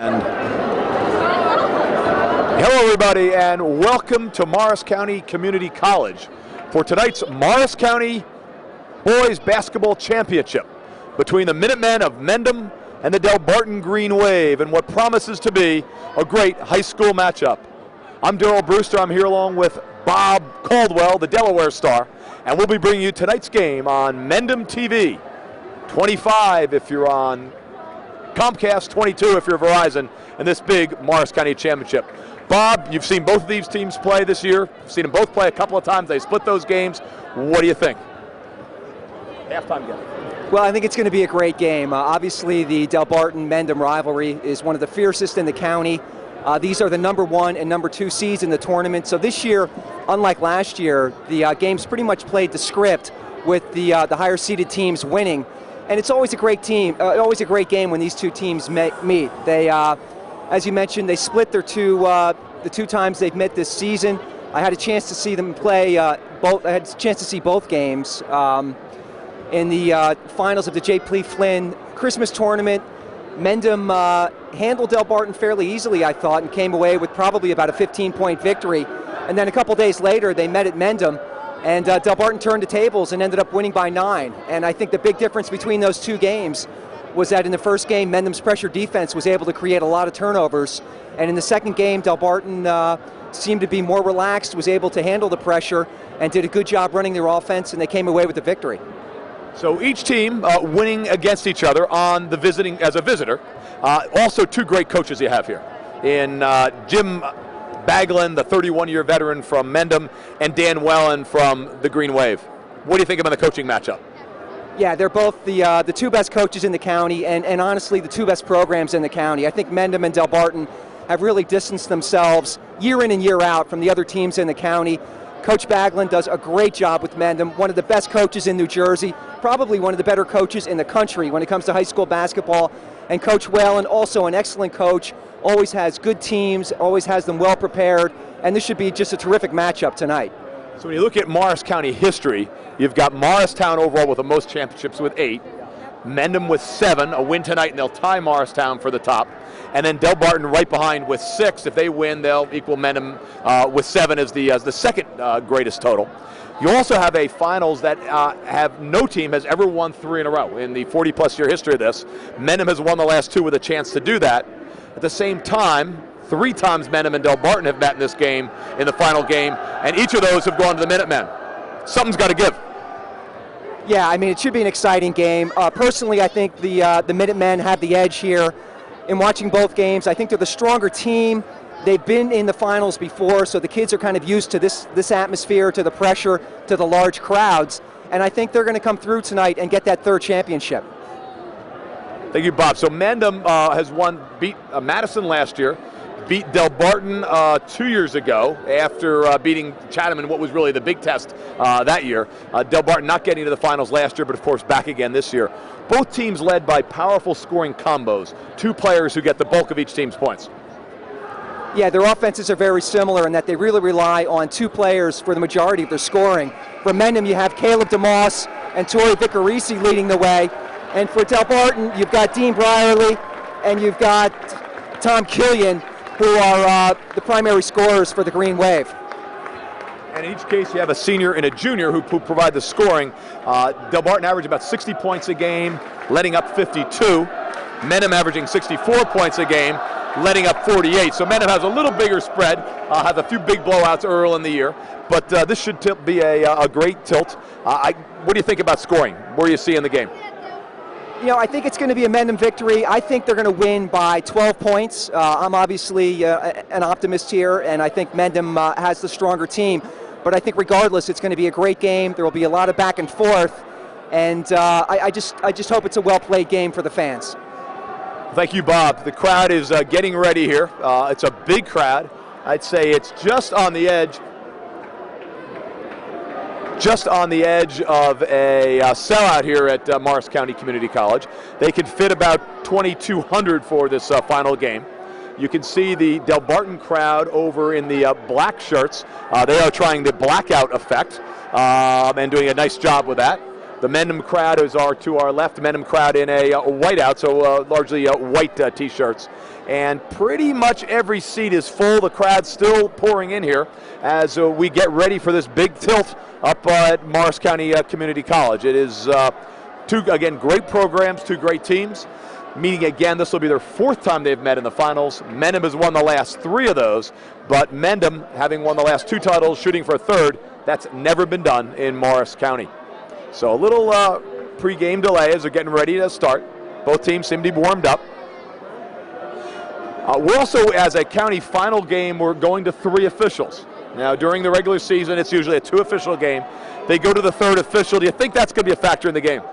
And hello everybody, and welcome to Morris County Community College for tonight's Morris County Boys Basketball Championship between the Minutemen of Mendham and the Delbarton Green Wave, and what promises to be a great high school matchup. I'm Darrell Brewster. I'm here along with Bob Caldwell, the Delaware star, and we'll be bringing you tonight's game on Mendham TV, 25 if you're on Comcast, 22 if you're Verizon, in this big Morris County Championship. Bob, you've seen both of these teams play this year. You've seen them both play a couple of times. They split those games. What do you think? Halftime game. Well, I think it's going to be a great game. Obviously, the Delbarton-Mendham rivalry is one of the fiercest in the county. These are the number 1 and number 2 seeds in the tournament. So this year, unlike last year, the game's pretty much played the script with the higher seeded teams winning. And it's always a great game when these two teams meet. They, as you mentioned, they split their the two times they've met this season. I had a chance to see them play both. I had a chance to see both games in the finals of the J. Plea Flynn Christmas tournament. Mendham handled Delbarton fairly easily, I thought, and came away with probably about a 15-point victory. And then a couple days later, they met at Mendham. And Delbarton turned the tables and ended up winning by 9. And I think the big difference between those two games was that in the first game, Mendham's pressure defense was able to create a lot of turnovers. And in the second game, Delbarton seemed to be more relaxed, was able to handle the pressure, and did a good job running their offense, and they came away with the victory. So each team winning against each other on the as a visitor. Also two great coaches you have here in Jim Baglin, the 31-year veteran from Mendham, and Dan Wellen from the Green Wave. What do you think about the coaching matchup? Yeah, they're both the two best coaches in the county, and honestly the two best programs in the county. I think Mendham and Delbarton have really distanced themselves year in and year out from the other teams in the county. Coach Baglin does a great job with Mendham, one of the best coaches in New Jersey, probably one of the better coaches in the country when it comes to high school basketball. And Coach Whalen, also an excellent coach, always has good teams, always has them well prepared, and this should be just a terrific matchup tonight. So when you look at Morris County history, you've got Morristown overall with the most championships with 8, Mendham with 7, a win tonight, and they'll tie Morristown for the top, and then Delbarton right behind with 6. If they win, they'll equal Mendham with 7 as the second greatest total. You also have a finals that have no team has ever won 3 in a row in the 40-plus year history of this. Mendham has won the last 2 with a chance to do that. At the same time, 3 times Mendham and Delbarton have met in this game, in the final game, and each of those have gone to the Minutemen. Something's got to give. Yeah, I mean, it should be an exciting game. Personally, I think the Minutemen have the edge here. In watching both games, I think they're the stronger team. They've been in the finals before, so the kids are kind of used to this atmosphere, to the pressure, to the large crowds, and I think they're going to come through tonight and get that 3rd championship. Thank you, Bob. So Mendham beat Madison last year, beat Delbarton 2 years ago after beating Chatham in what was really the big test that year. Delbarton not getting to the finals last year, but of course back again this year. Both teams led by powerful scoring combos, 2 players who get the bulk of each team's points. Yeah, their offenses are very similar in that they really rely on 2 players for the majority of their scoring. For Mendham, you have Caleb DeMoss and Torrey Vicarisi leading the way. And for Delbarton, you've got Dean Brierly and you've got Tom Killian, who are the primary scorers for the Green Wave. And in each case, you have a senior and a junior who provide the scoring. Delbarton averaged about 60 points a game, letting up 52. Mendham averaging 64 points a game, letting up 48. So Mendham has a little bigger spread, has a few big blowouts early in the year, but this should be a great tilt. What do you think about scoring? Where do you see in the game? You know, I think it's going to be a Mendham victory. I think they're going to win by 12 points. I'm obviously an optimist here, and I think Mendham has the stronger team. But I think regardless, it's going to be a great game. There will be a lot of back and forth, and I just hope it's a well-played game for the fans. Thank you, Bob. The crowd is getting ready here. It's a big crowd. I'd say it's just on the edge of a sellout here at Morris County Community College. They can fit about 2,200 for this final game. You can see the Delbarton crowd over in the black shirts. They are trying the blackout effect and doing a nice job with that. The Mendham crowd is to our left. The Mendham crowd in a whiteout, so largely white T-shirts. And pretty much every seat is full. The crowd's still pouring in here as we get ready for this big tilt up at Morris County Community College. It is again, great programs, two great teams. Meeting again, this will be their fourth time they've met in the finals. Mendham has won the last 3 of those, but Mendham, having won the last 2 titles, shooting for a third, that's never been done in Morris County. So a little pre-game delay as they're getting ready to start. Both teams seem to be warmed up. We're also, as a county final game, we're going to 3 officials. Now, during the regular season, it's usually a 2 official game. They go to the 3rd official. Do you think that's going to be a factor in the game?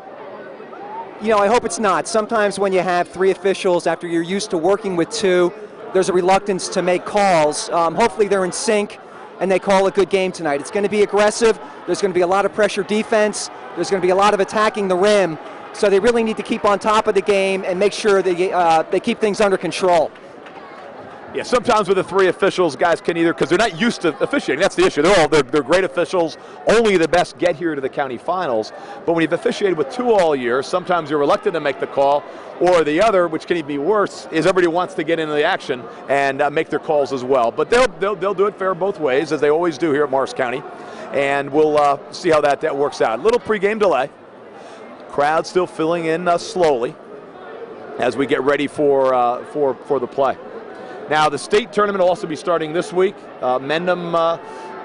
You know, I hope it's not. Sometimes when you have 3 officials, after you're used to working with 2, there's a reluctance to make calls. Hopefully they're in sync and they call a good game tonight. It's going to be aggressive. There's going to be a lot of pressure defense. There's going to be a lot of attacking the rim. So they really need to keep on top of the game and make sure they keep things under control. Yeah, sometimes with the 3 officials, guys can either, because they're not used to officiating, that's the issue. They're great officials. Only the best get here to the county finals. But when you've officiated with 2 all year, sometimes you're reluctant to make the call, or the other, which can even be worse, is everybody wants to get into the action and make their calls as well. But they'll do it fair both ways, as they always do here at Morris County. And we'll see how that works out. A little pregame delay. Crowd still filling in slowly as we get ready for the play. Now, the state tournament will also be starting this week. Mendham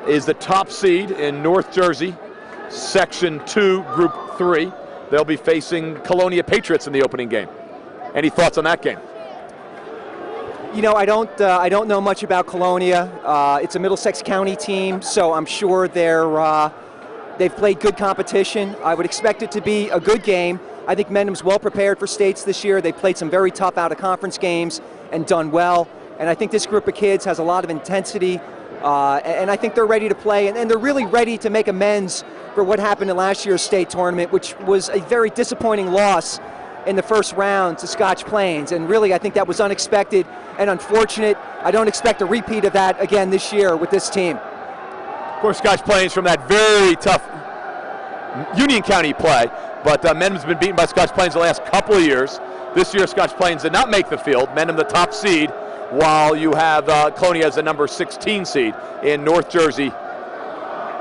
is the top seed in North Jersey, Section 2, Group 3. They'll be facing Colonia Patriots in the opening game. Any thoughts on that game? You know, I don't know much about Colonia. It's a Middlesex County team, so I'm sure they've played good competition. I would expect it to be a good game. I think Mendham's well prepared for states this year. They played some very tough out-of-conference games and done well. And I think this group of kids has a lot of intensity, and I think they're ready to play, and they're really ready to make amends for what happened in last year's state tournament, which was a very disappointing loss in the first round to Scotch Plains. And really, I think that was unexpected and unfortunate. I don't expect a repeat of that again this year with this team. Of course, Scotch Plains from that very tough Union County play, but Mendham's been beaten by Scotch Plains the last couple of years. This year, Scotch Plains did not make the field. Mendham the top seed, while you have Colonia as the number 16 seed in North Jersey,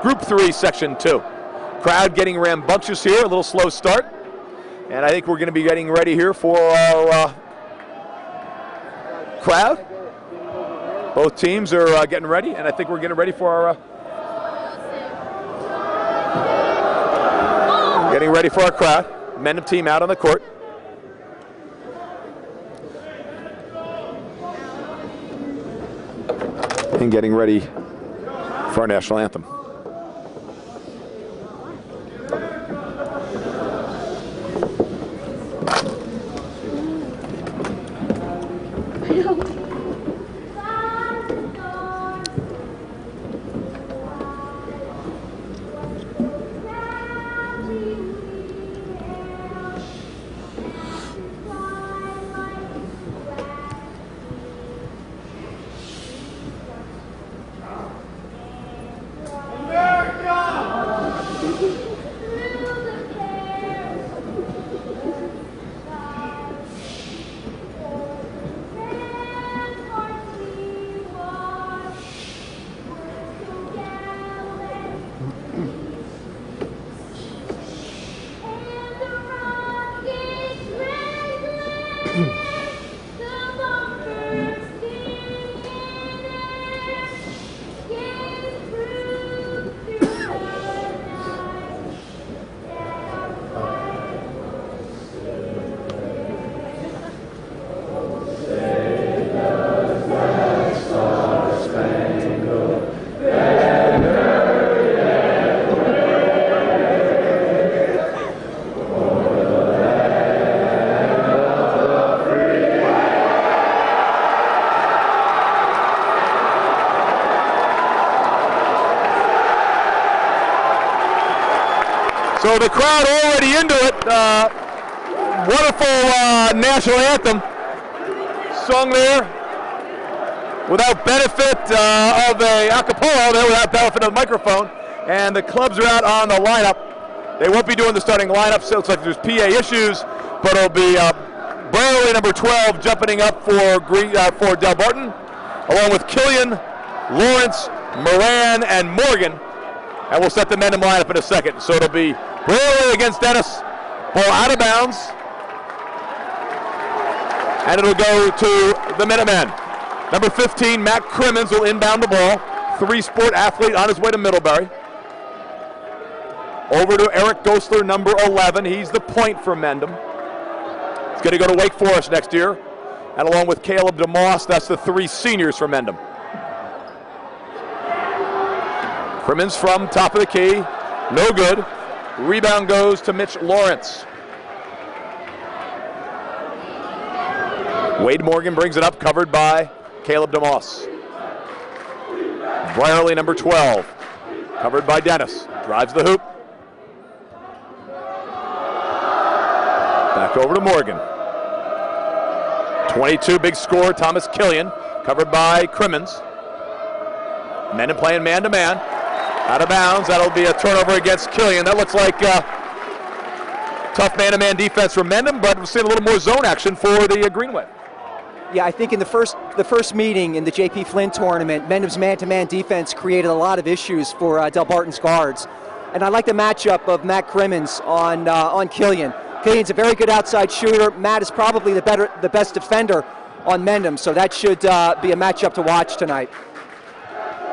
Group 3, Section 2. Crowd getting rambunctious here, a little slow start. And I think we're going to be getting ready here for our crowd. Both teams are getting ready, and I think we're getting ready for our crowd. Mendham team out on the court. And getting ready for our national anthem. So the crowd already into it. Wonderful national anthem sung there without benefit of a cappella, there without benefit of the microphone. And the clubs are out on the lineup They won't be doing the starting lineup, so it looks like there's PA issues, but it'll be Burley, number 12, jumping up for Delbarton, along with Killian, Lawrence, Moran, and Morgan. And we'll set the Mendham lineup in a second. So it'll be Burley against Dennis, ball out of bounds, and it'll go to the Minutemen. Number 15, Matt Crimmins, will inbound the ball. Three-sport athlete on his way to Middlebury. Over to Eric Gosler, number 11. He's the point for Mendham. He's going to go to Wake Forest next year. And along with Caleb DeMoss, that's the three seniors for Mendham. Crimmins from top of the key. No good. Rebound goes to Mitch Lawrence. Wade Morgan brings it up, covered by Caleb DeMoss. Brierley, number 12, covered by Dennis. Drives the hoop. Back over to Morgan. 22, big score, Thomas Killian, covered by Crimmins. Mendham playing man-to-man. Out of bounds, that'll be a turnover against Killian. That looks like tough man-to-man defense from Mendham, but we're seeing a little more zone action for the Green Wave. Yeah, I think in the first meeting in the J.P. Flynn tournament, Mendham's man-to-man defense created a lot of issues for Delbarton's guards. And I like the matchup of Matt Crimmins on Killian. Killian's a very good outside shooter. Matt is probably the best defender on Mendham, so that should be a matchup to watch tonight.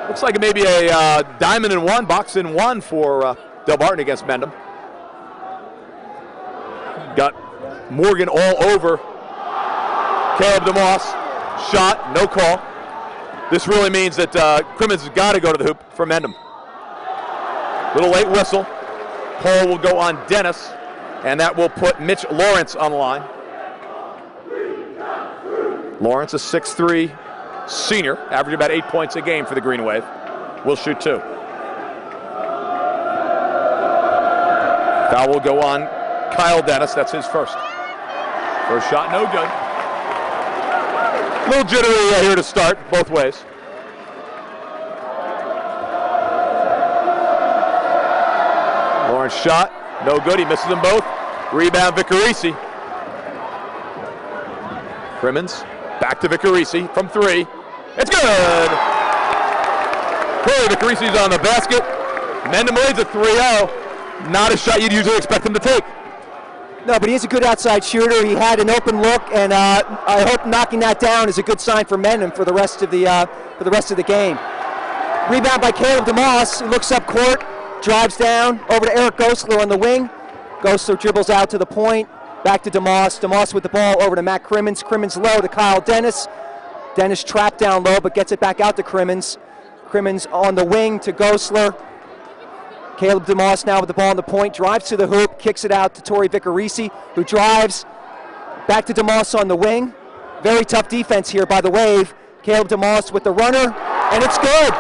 Looks like maybe a diamond in one, box in one for Delbarton against Mendham. Got Morgan all over Caleb DeMoss. Shot, no call. This really means that Crimmins has got to go to the hoop for Mendham. Little late whistle. Call will go on Dennis, and that will put Mitch Lawrence on the line. Lawrence, a 6'3" senior, averaging about 8 points a game for the Green Wave. Will shoot 2. Foul will go on Kyle Dennis. That's his first. First shot, no good. A little jittery here to start, both ways. Lawrence shot, no good. He misses them both. Rebound, Vicarisi. Crimmins, back to Vicarisi from 3. It's good! Clearly, Vicarisi's on the basket. Mendham leads at 3-0. Not a shot you'd usually expect him to take. No, but he's a good outside shooter. He had an open look, and I hope knocking that down is a good sign for Mendham for the rest of the game. Rebound by Caleb DeMoss. He looks up court, drives down over to Eric Gosler on the wing. Gosler dribbles out to the point. Back to DeMoss. DeMoss with the ball over to Matt Crimmins. Crimmins low to Kyle Dennis. Dennis trapped down low, but gets it back out to Crimmins. Crimmins on the wing to Gosler. Caleb DeMoss now with the ball on the point, drives to the hoop, kicks it out to Torrey Vicarisi, who drives back to DeMoss on the wing. Very tough defense here by the Wave. Caleb DeMoss with the runner, and it's good.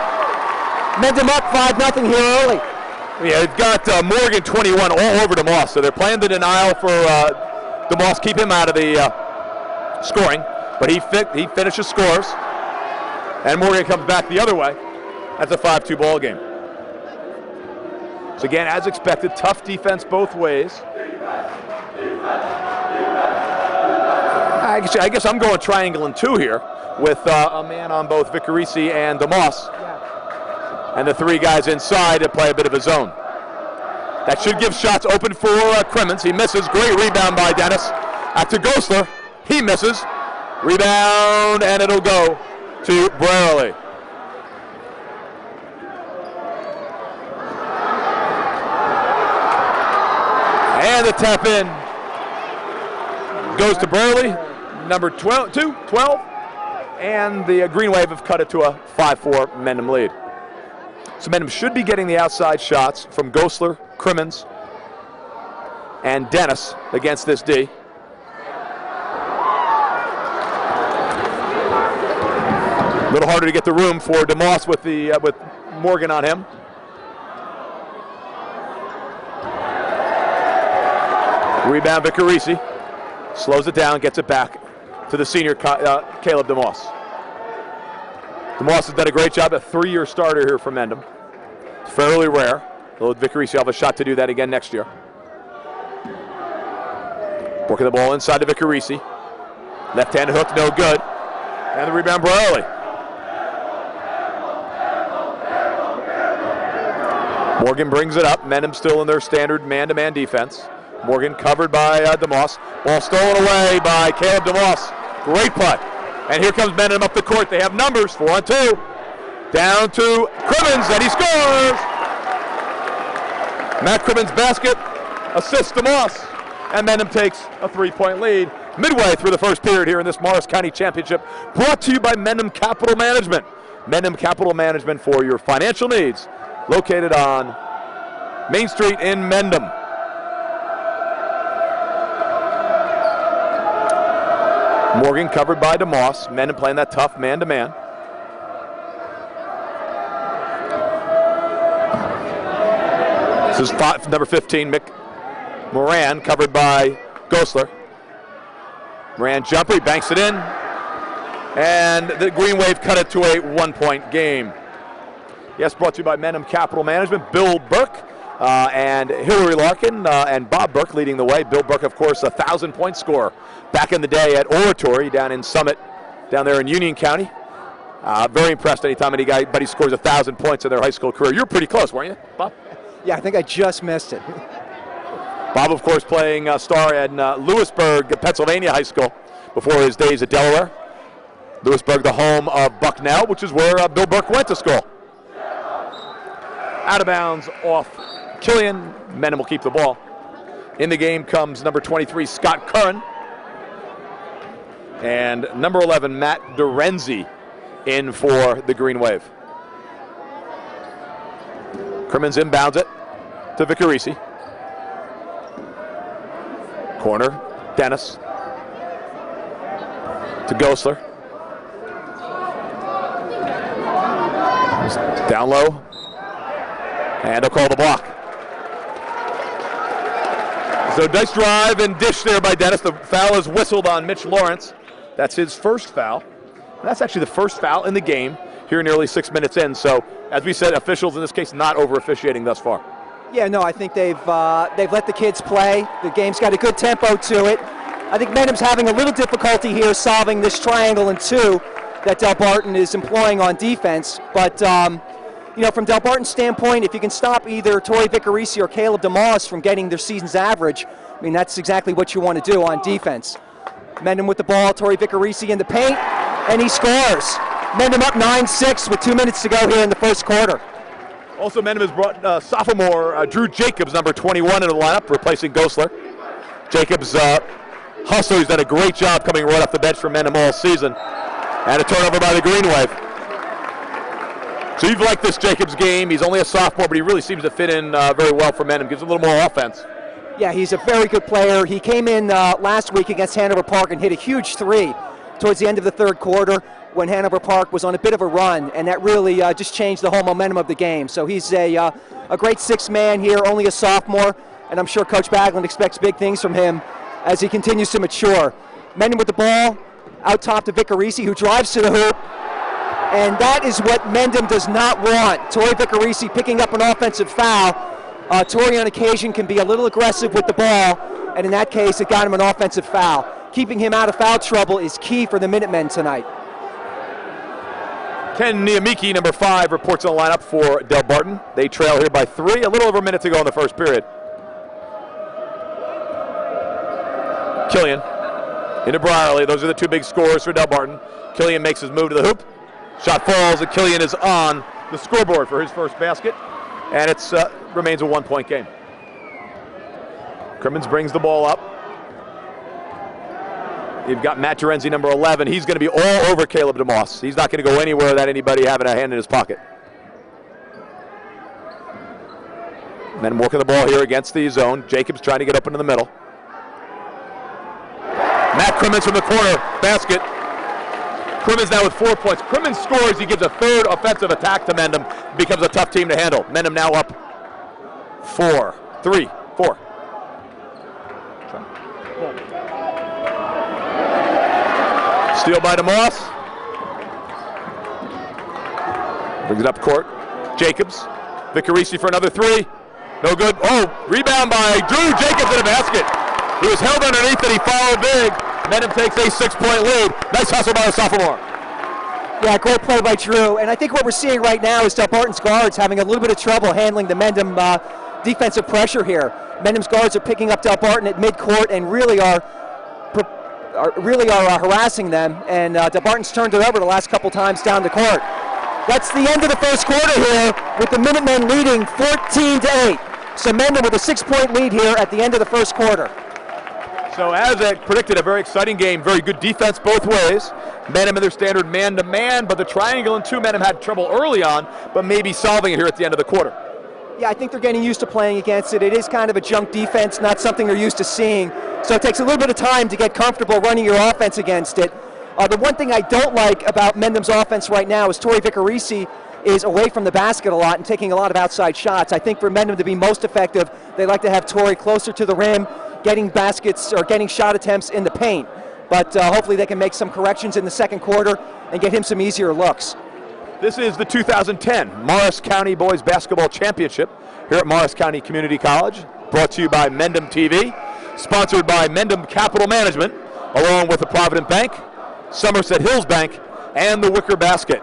Mendham up 5-0 here early. Yeah, they've got Morgan 21 all over DeMoss, so they're playing the denial for DeMoss, keep him out of the scoring, but he finishes scores, and Morgan comes back the other way. That's a 5-2 ball game. So again, as expected, tough defense both ways. I guess I'm going triangle in 2 here with a man on both Vicarisi and DeMoss. And the 3 guys inside to play a bit of a zone. That should give shots open for Crimmins. He misses. Great rebound by Dennis. Back to Gosler. He misses. Rebound, and it'll go to Brierley. And the tap in goes to Burley, number 12, and the Green Wave have cut it to a 5-4 Mendham lead. So Mendham should be getting the outside shots from Gosler, Crimmins, and Dennis against this D. A little harder to get the room for DeMoss with Morgan on him. Rebound, Vicarisi. Slows it down, gets it back to the senior Caleb DeMoss. DeMoss has done a great job, a 3-year starter here for Mendham. It's fairly rare. Vicarisi will have a shot to do that again next year. Working the ball inside to Vicarisi. Left-handed hook, no good. And the rebound, Brierley. Morgan brings it up. Mendham still in their standard man-to-man defense. Morgan covered by DeMoss. Ball stolen away by Caleb DeMoss. Great putt. And here comes Mendham up the court. They have numbers, 4-on-2. Down to Crimmins, and he scores! Matt Crimmins' basket, assists DeMoss, and Mendham takes a 3-point lead midway through the first period here in this Morris County Championship, brought to you by Mendham Capital Management. Mendham Capital Management for your financial needs, located on Main Street in Mendham. Morgan covered by DeMoss. Mendham playing that tough man-to-man. This is number 15, Moran, covered by Gosler. Moran jumper, he banks it in. And the Green Wave cut it to a 1-point game. Yes, brought to you by Mendham Capital Management. Bill Burke and Hillary Larkin and Bob Burke leading the way. Bill Burke, of course, a 1,000-point scorer back in the day at Oratory down in Summit, down there in Union County. Very impressed anytime anybody scores 1,000 points in their high school career. You were pretty close, weren't you, Bob? Yeah, I think I just missed it. Bob, of course, playing star at Lewisburg, Pennsylvania High School before his days at Delaware. Lewisburg, the home of Bucknell, which is where Bill Burke went to school. Out of bounds off Killian. Mendham will keep the ball. In the game comes number 23, Scott Curran. And number 11, Matt Dorenzi, in for the Green Wave. Crimmins inbounds it to Vicarisi. Corner, Dennis. To Gosler. Down low. And he'll call the block. So nice drive and dish there by Dennis. The foul is whistled on Mitch Lawrence. That's his first foul. That's actually the first foul in the game here nearly 6 minutes in. So, as we said, officials in this case not over-officiating thus far. Yeah, no, I think they've let the kids play. The game's got a good tempo to it. I think Mendham's having a little difficulty here solving this triangle and two that Delbarton is employing on defense. But, you know, from Delbarton's standpoint, if you can stop either Torrey Vicarisi or Caleb DeMoss from getting their season's average, I mean, that's exactly what you want to do on defense. Mendham with the ball, Torrey Vicarisi in the paint, and he scores. Mendham up 9-6 with 2 minutes to go here in the first quarter. Also, Mendham has brought sophomore Drew Jacobs, number 21, into the lineup, replacing Gosler. Jacobs hustler, he's done a great job coming right off the bench for Mendham all season. And a turnover by the Green Wave. So you've liked this Jacobs game. He's only a sophomore, but he really seems to fit in very well for Mendham. Gives a little more offense. Yeah, he's a very good player. He came in last week against Hanover Park and hit a huge three towards the end of the third quarter when Hanover Park was on a bit of a run, and that really just changed the whole momentum of the game. So he's a great sixth man here, only a sophomore, and I'm sure Coach Baglin expects big things from him as he continues to mature. Mendham with the ball, out top to Vicarisi, who drives to the hoop, and that is what Mendham does not want. Torrey Vicarisi picking up an offensive foul. Torrey on occasion can be a little aggressive with the ball, and in that case it got him an offensive foul. Keeping him out of foul trouble is key for the Minutemen tonight. Ken Niamiki, number 5, reports on the lineup for Delbarton. They trail here by 3, a little over a minute to go in the first period. Killian into Brierley. Those are the two big scorers for Delbarton. Killian makes his move to the hoop. Shot falls, and Killian is on the scoreboard for his first basket. And it remains a 1-point game. Crimmins brings the ball up. You've got Matt Terenzi, number 11. He's going to be all over Caleb DeMoss. He's not going to go anywhere without anybody having a hand in his pocket. And then working the ball here against the zone. Jacobs trying to get up into the middle. Matt Crimmins from the corner, basket. Crimmins now with 4 points. Crimmins scores, he gives a third offensive attack to Mendham. Becomes a tough team to handle. Mendham now up 4. Steal by DeMoss. Brings it up court. Jacobs. Vicarisi for another 3. No good. Oh, rebound by Drew Jacobs in a basket. He was held underneath and he followed big. Mendham takes a 6-point lead. Nice hustle by the sophomore. Yeah, great play by Drew. And I think what we're seeing right now is Delbarton's guards having a little bit of trouble handling the Mendham defensive pressure here. Mendham's guards are picking up Delbarton at midcourt and really are harassing them. And Delbarton's turned it over the last couple times down the court. That's the end of the first quarter here, with the Minutemen leading 14-8. So Mendham with a 6-point lead here at the end of the first quarter. So as I predicted, a very exciting game, very good defense both ways. Mendham in their standard man-to-man, but the triangle and two Mendham had trouble early on, but maybe solving it here at the end of the quarter. Yeah, I think they're getting used to playing against it. It is kind of a junk defense, not something they're used to seeing. So it takes a little bit of time to get comfortable running your offense against it. The one thing I don't like about Mendham's offense right now is Tori Vicarisi is away from the basket a lot and taking a lot of outside shots. I think for Mendham to be most effective, they like to have Tori closer to the rim, getting baskets or getting shot attempts in the paint. But hopefully they can make some corrections in the second quarter and get him some easier looks. This is the 2010 Morris County Boys Basketball Championship here at Morris County Community College, brought to you by Mendham TV, sponsored by Mendham Capital Management, along with the Provident Bank, Somerset Hills Bank, and the Wicker Basket.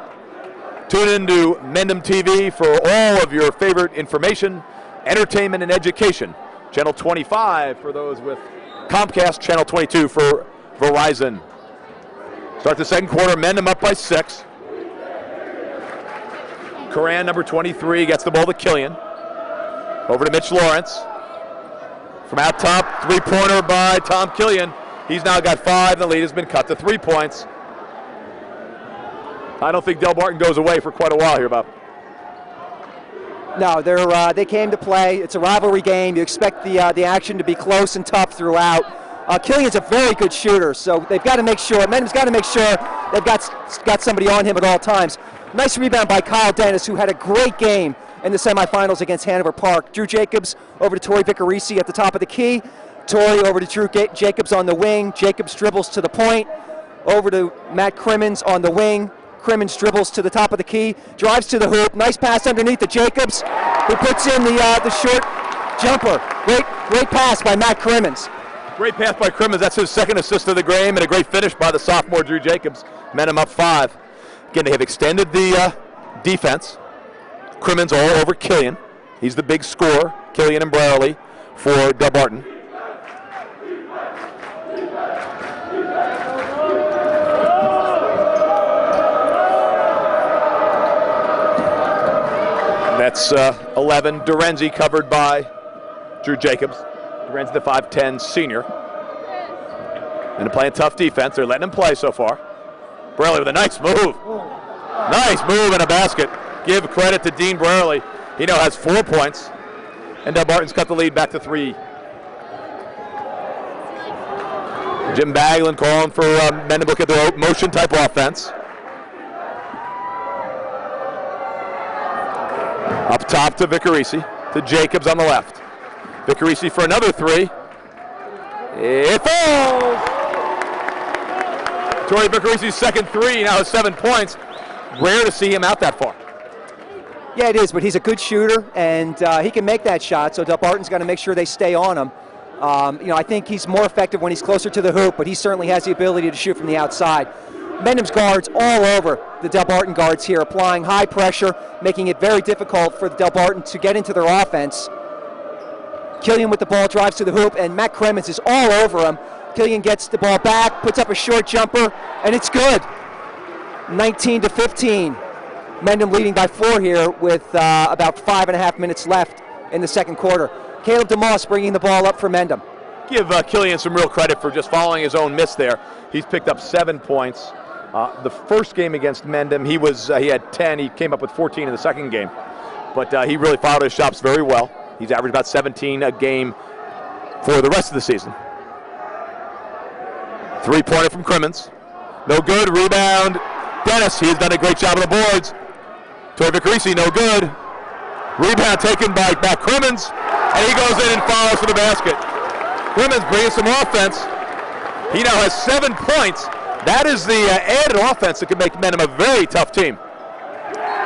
Tune into Mendham TV for all of your favorite information, entertainment, and education. Channel 25 for those with Comcast, Channel 22 for Verizon. Start the second quarter, Mendham up by 6. Coran, number 23, gets the ball to Killian. Over to Mitch Lawrence. From out top, three-pointer by Tom Killian. He's now got 5. The lead has been cut to 3 points. I don't think Delbarton goes away for quite a while here, Bob. No, they came to play. It's a rivalry game. You expect the action to be close and tough throughout. Killian's a very good shooter, so they've got to make sure, Mendham's got to make sure they've got somebody on him at all times. Nice rebound by Kyle Dennis, who had a great game in the semifinals against Hanover Park. Drew Jacobs over to Tori Vicarisi at the top of the key. Tori over to Drew Jacobs on the wing. Jacobs dribbles to the point. Over to Matt Crimmins on the wing. Crimmins dribbles to the top of the key, drives to the hoop. Nice pass underneath to Jacobs, who puts in the short jumper. Great pass by Matt Crimmins. Great pass by Crimmins. That's his second assist of the game, and a great finish by the sophomore Drew Jacobs. Mendham up 5. Again, they have extended the defense. Crimmins all over Killian. He's the big scorer, Killian and Brierly for Delbarton. That's 11. Dorenzi covered by Drew Jacobs. Dorenzi, the 5'10 senior. And they're playing tough defense. They're letting him play so far. Brierly with a nice move. Nice move and a basket. Give credit to Dean Brierly. He now has 4 points. And Delbarton's cut the lead back to 3. Jim Baglin calling for Mendham to look at their motion type offense. Up top to Vicarisi, to Jacobs on the left. Vicarisi for another 3. It falls! Tori Vicarisi's second 3 now has 7 points. Rare to see him out that far. Yeah, it is, but he's a good shooter, and he can make that shot, so Delbarton's got to make sure they stay on him. I think he's more effective when he's closer to the hoop, but he certainly has the ability to shoot from the outside. Mendham's guards all over the Delbarton guards here, applying high pressure, making it very difficult for Delbarton to get into their offense. Killian with the ball drives to the hoop, and Matt Crimmins is all over him. Killian gets the ball back, puts up a short jumper, and it's good. 19-15. Mendham leading by 4 here with about 5.5 minutes left in the second quarter. Caleb DeMoss bringing the ball up for Mendham. Give Killian some real credit for just following his own miss there. He's picked up 7 points. The first game against Mendham, he had 10. He came up with 14 in the second game. But he really followed his shots very well. He's averaged about 17 a game for the rest of the season. 3-pointer from Crimmins. No good. Rebound. Dennis, he has done a great job on the boards. Tori Vicarisi, no good. Rebound taken by Matt Crimmins, and he goes in and follows for the basket. Crimmins bringing some offense. He now has 7 points. That is the added offense that could make Mendham a very tough team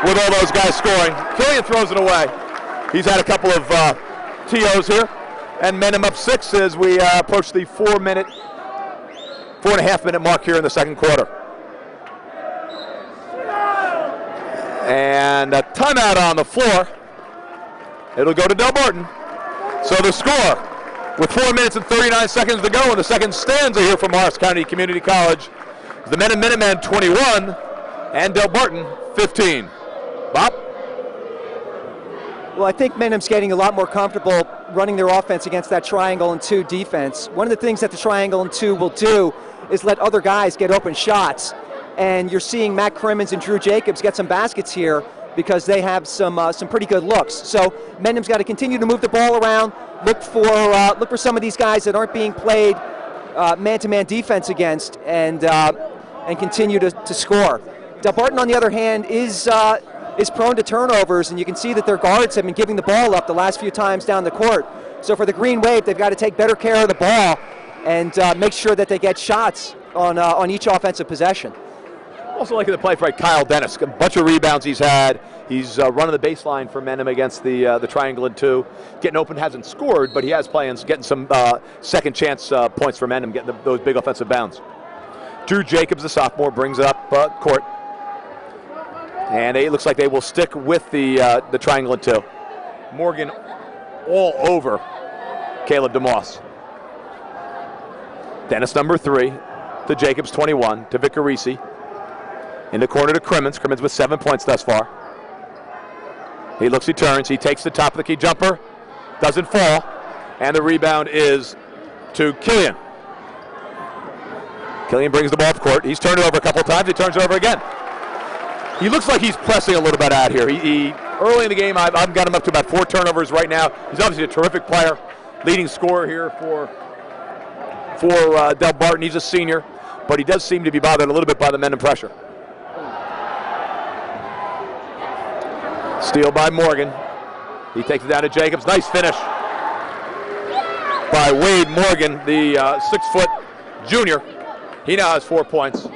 with all those guys scoring. Killian throws it away. He's had a couple of TOs here. And Mendham up 6 as we approach the 4.5 minute mark here in the second quarter. And a timeout on the floor. It'll go to Delbarton. So the score, with 4 minutes and 39 seconds to go in the second stanza here from Morris County Community College, the Mendham Minutemen 21 and Delbarton 15. Bob? Well, I think Mendham's getting a lot more comfortable running their offense against that triangle and 2 defense. One of the things that the triangle and 2 will do is let other guys get open shots. And you're seeing Matt Crimmins and Drew Jacobs get some baskets here because they have some pretty good looks. So Mendham's got to continue to move the ball around, look for some of these guys that aren't being played man-to-man defense against, and continue to score. Delbarton, on the other hand, is prone to turnovers, and you can see that their guards have been giving the ball up the last few times down the court. So for the Green Wave, they've got to take better care of the ball and make sure that they get shots on each offensive possession. Also liking the play for Kyle Dennis. A bunch of rebounds he's had. He's running the baseline for Mendham against the triangle and 2. Getting open, hasn't scored, but he has plans, getting some second chance points for Mendham, getting those big offensive bounds. Drew Jacobs, the sophomore, brings it up court. And it looks like they will stick with the triangle and 2. Morgan all over Caleb DeMoss. Dennis, number 3, to Jacobs, 21, to Vicarisi. In the corner to Crimmins. Crimmins with 7 points thus far. He looks, he turns, he takes the top of the key jumper, doesn't fall, and the rebound is to Killian. Killian brings the ball up court. He's turned it over a couple times, he turns it over again. He looks like he's pressing a little bit out here. He early in the game, I've got him up to about 4 turnovers right now. He's obviously a terrific player, leading scorer here for Delbarton. He's a senior, but he does seem to be bothered a little bit by the Mendham pressure. Steal by Morgan. He takes it down to Jacobs. Nice finish by Wade Morgan, the 6-foot junior. He now has 4 points.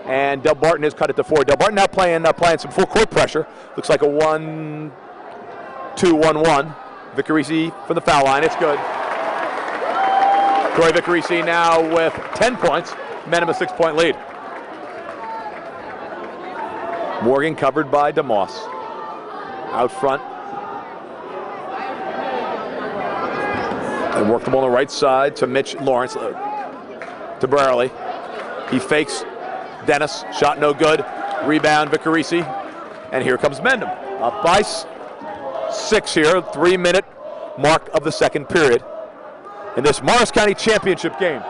And Delbarton has cut it to 4. Delbarton now playing some full court pressure. Looks like a 1-2-1-1. Vicarisi from the foul line. It's good. Troy Vicarisi now with 10 points. Mendham a 6-point lead. Morgan covered by DeMoss. Out front. They work the ball on the right side to Mitch Lawrence. To Brierly. He fakes Dennis. Shot no good. Rebound Vicarisi. And here comes Mendham. Up by 6 here. 3-minute mark of the second period. In this Morris County Championship game.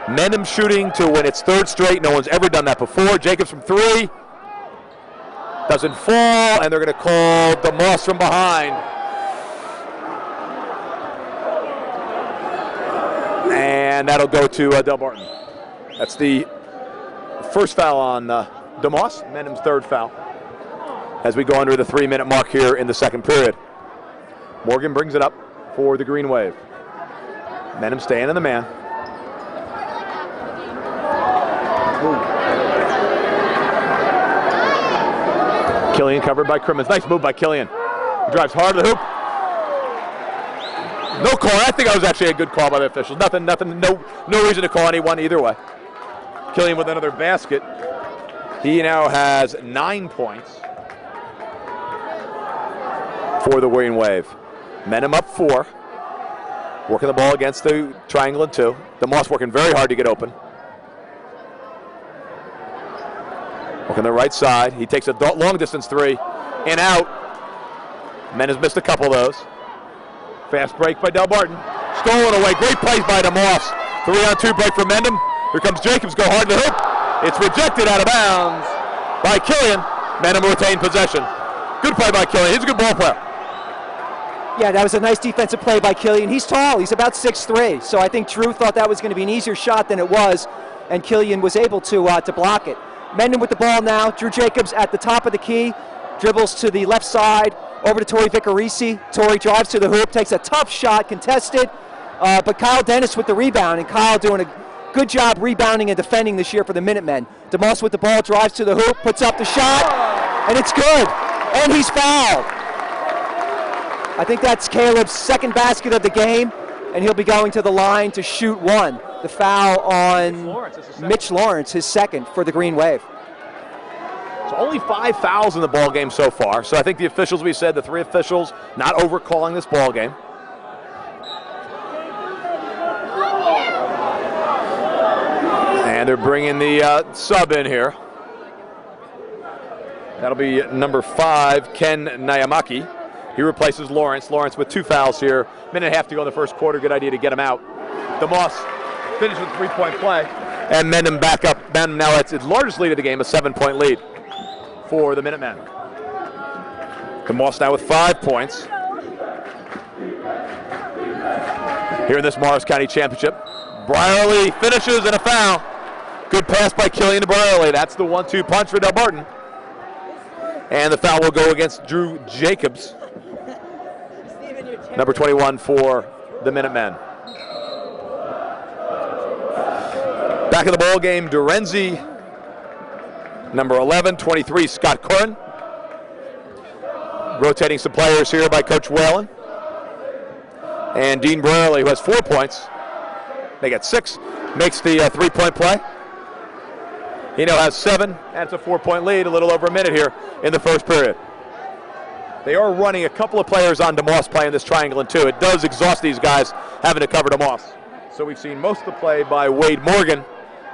Mendham shooting to win its 3rd straight. No one's ever done that before. Jacobs from 3. Doesn't fall, and they're going to call DeMoss from behind. And that'll go to Delbarton. That's the first foul on DeMoss, Mendham's 3rd foul, as we go under the 3-minute mark here in the second period. Morgan brings it up for the Green Wave. Mendham staying in the man. Killian covered by Crimmins. Nice move by Killian. He drives hard to the hoop. No call. I think that was actually a good call by the officials. Nothing, no reason to call anyone either way. Killian with another basket. He now has 9 points for the Green Wave. Mendham up 4. Working the ball against the triangle and 2. DeMoss working very hard to get open. Working the right side. He takes a long distance 3. In out. Mendham's missed a couple of those. Fast break by Delbarton. Stolen away. Great plays by DeMoss. 3-on-2 break for Mendham. Here comes Jacobs. Go hard to the hoop. It's rejected out of bounds by Killian. Mendham will retain possession. Good play by Killian. He's a good ball player. Yeah, that was a nice defensive play by Killian. He's tall. He's about 6'3". So I think Drew thought that was going to be an easier shot than it was, and Killian was able to block it. Mendham with the ball now. Drew Jacobs at the top of the key. Dribbles to the left side. Over to Torrey Vicarisi. Torrey drives to the hoop. Takes a tough shot. Contested. But Kyle Dennis with the rebound. And Kyle doing a good job rebounding and defending this year for the Minutemen. DeMoss with the ball. Drives to the hoop. Puts up the shot. And it's good. And he's fouled. I think that's Caleb's second basket of the game, and he'll be going to the line to shoot one. The foul on Mitch Lawrence, his second for the Green Wave. So only 5 fouls in the ball game so far. So I think the officials, we said, the 3 officials, not overcalling this ball game. And they're bringing the sub in here. That'll be number 5, Ken Nyamaki. He replaces Lawrence. Lawrence with 2 fouls here. Minute and a half to go in the first quarter. Good idea to get him out. DeMoss finished with 3-point play. And Mendham back up. Mendham now has its largest lead of the game, a 7-point lead for the Minutemen. DeMoss now with 5 points. Here in this Morris County Championship. Brierly finishes and a foul. Good pass by Killian to Brierly. That's the 1-2 punch for Delbarton. And the foul will go against Drew Jacobs. Number 21 for the Minutemen. Back in the ball game, Durenzi. Number 11, 23, Scott Curran. Rotating some players here by Coach Whalen. And Dean Brierly, who has 4 points. They get 6, makes the 3-point play. He now has 7, and it's a 4-point lead, a little over a minute here in the first period. They are running a couple of players on DeMoss playing this triangle in 2. It does exhaust these guys having to cover DeMoss. So we've seen most of the play by Wade Morgan,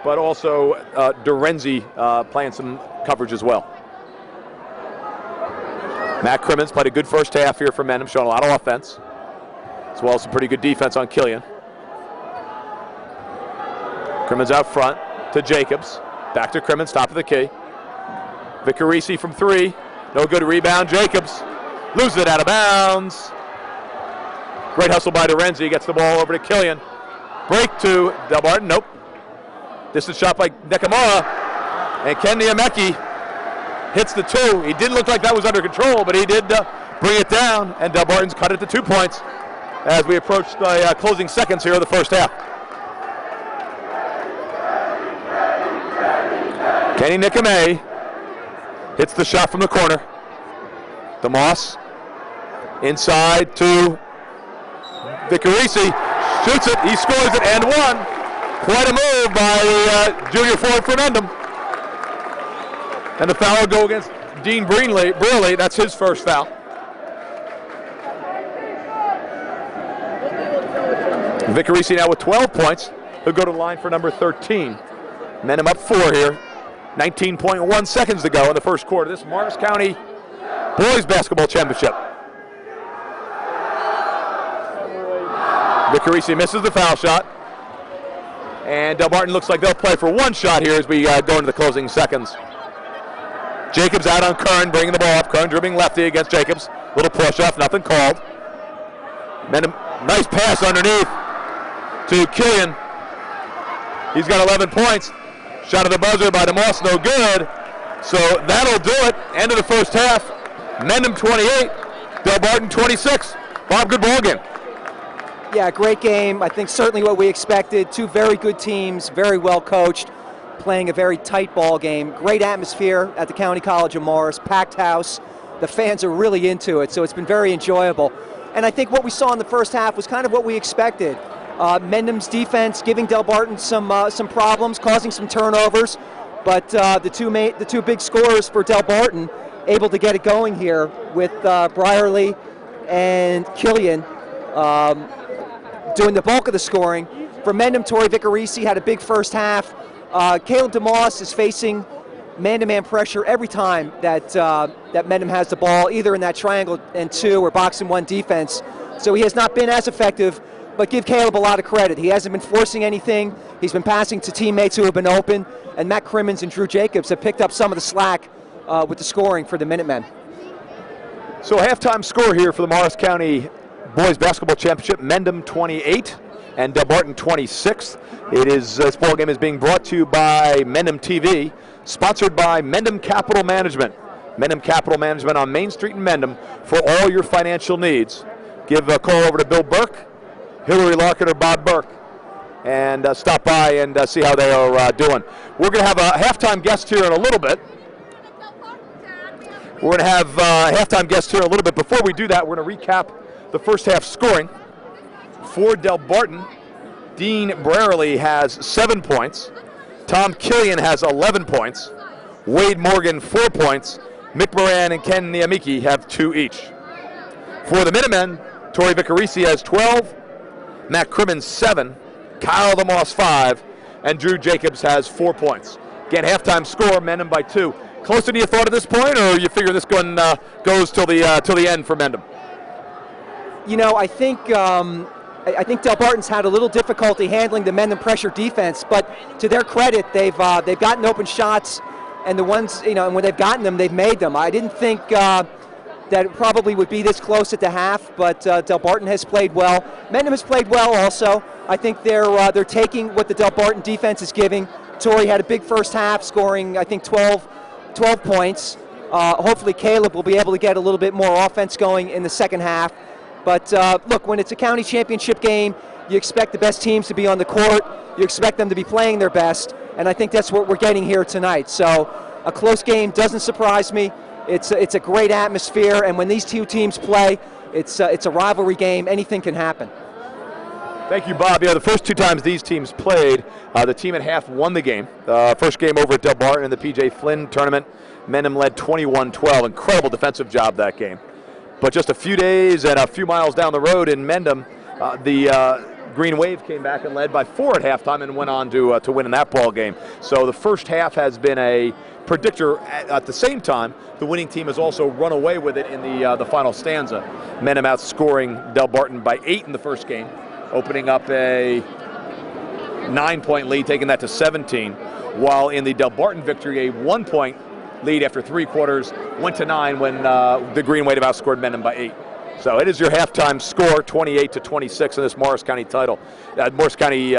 but also Durenzi playing some coverage as well. Matt Crimmins played a good first half here for Mendham, showing a lot of offense, as well as some pretty good defense on Killian. Crimmins out front to Jacobs. Back to Crimmins, top of the key. Vicarisi from 3. No good. Rebound. Jacobs loses it out of bounds. Great hustle by Durenzi. Gets the ball over to Killian. Break to Delbarton. Nope. Distant shot by Nakamura. And Ken Nyamaki hits the 2. He didn't look like that was under control, but he did bring it down. And Delbarton's cut it to 2 points as we approach the closing seconds here of the first half. Kenny Nikamay hits the shot from the corner. DeMoss inside to Vicarisi. Shoots it. He scores it and 1. Quite a move by junior forward for Mendham. And the foul will go against Dean Brearley. That's his first foul. Vicarisi now with 12 points. He'll go to the line for number 13. Mendham up 4 here. 19.1 seconds to go in the first quarter. This Morris County Boys Basketball Championship. Vicarisi misses the foul shot. And Delbarton looks like they'll play for 1 shot here as we go into the closing seconds. Jacobs out on Kern, bringing the ball up. Kern dribbling lefty against Jacobs. Little push-off, nothing called. Then a nice pass underneath to Killian. He's got 11 points. Shot at the buzzer by DeMoss, no good. So that'll do it. End of the first half. Mendham 28, Delbarton 26. Bob, good ball game. Yeah, great game. I think certainly what we expected. 2 very good teams, very well coached, playing a very tight ball game. Great atmosphere at the County College of Morris, packed house. The fans are really into it, so it's been very enjoyable. And I think what we saw in the first half was kind of what we expected. Mendham's defense giving Delbarton some problems, causing some turnovers, but the two big scorers for Delbarton able to get it going here with Brierly and Killian doing the bulk of the scoring. For Mendham, Torrey Vicarisi had a big first half. Caleb DeMoss is facing man-to-man pressure every time that Mendham has the ball, either in that triangle and 2 or box and 1 defense. So he has not been as effective. But give Caleb a lot of credit. He hasn't been forcing anything. He's been passing to teammates who have been open. And Matt Crimmins and Drew Jacobs have picked up some of the slack with the scoring for the Minutemen. So halftime score here for the Morris County Boys Basketball Championship. Mendham 28 and Delbarton 26. This ball game is being brought to you by Mendham TV, sponsored by Mendham Capital Management. Mendham Capital Management on Main Street in Mendham for all your financial needs. Give a call over to Bill Burke, Hillary Larkin, or Bob Burke, and stop by and see how they are doing. We're going to have a halftime guest here in a little bit. We're going to have a halftime guest here in a little bit. Before we do that, we're going to recap the first half scoring. For Delbarton, Dean Brierley has 7 points. Tom Killian has 11 points. Wade Morgan, 4 points. Mick Moran and Ken Niamiki have 2 each. For the Minutemen, Tori Vicarisi has 12. Matt Crimmins, 7. Kyle DeMoss, 5. And Drew Jacobs has 4 points. Again, halftime score, Mendham by 2. Closer than you thought at this point, or you figure this one goes till the end for Mendham? You know, I think Delbarton's had a little difficulty handling the Mendham pressure defense, but to their credit, they've gotten open shots, and the ones, you know, and when they've gotten them, they've made them. I didn't think that it probably would be this close at the half, but Delbarton has played well. Mendham has played well also. I think they're taking what the Delbarton defense is giving. Tori had a big first half, scoring I think 12 points. Hopefully Caleb will be able to get a little bit more offense going in the second half. But look, when it's a county championship game, you expect the best teams to be on the court. You expect them to be playing their best, and I think that's what we're getting here tonight. So a close game doesn't surprise me. It's a great atmosphere, and when these two teams play, it's a rivalry game. Anything can happen. Thank you, Bob. Yeah, the first 2 times these teams played, the team at half won the game. First game over at Delbarton in the P.J. Flynn tournament. Mendham led 21-12. Incredible defensive job that game. But just a few days and a few miles down the road in Mendham, the Green Wave came back and led by 4 at halftime and went on to win in that ball game. So the first half has been a predictor. At the same time, the winning team has also run away with it in the final stanza. Mendham outscoring Delbarton by 8 in the first game, opening up a 9-point lead, taking that to 17, while in the Delbarton victory, a 1-point lead after 3 quarters went to 9 when the Green Wave outscored Mendham by 8. So it is your halftime score, 28-26 in this Morris County title, Morris County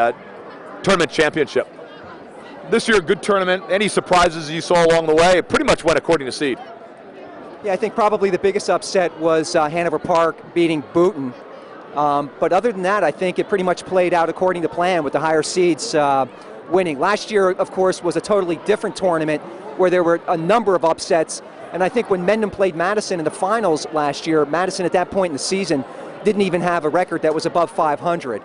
tournament championship. This year, a good tournament. Any surprises you saw along the way? It pretty much went according to seed. Yeah, I think probably the biggest upset was Hanover Park beating Boonton. But other than that, I think it pretty much played out according to plan with the higher seeds winning. Last year, of course, was a totally different tournament where there were a number of upsets. And I think when Mendham played Madison in the finals last year, Madison at that point in the season didn't even have a record that was above 500.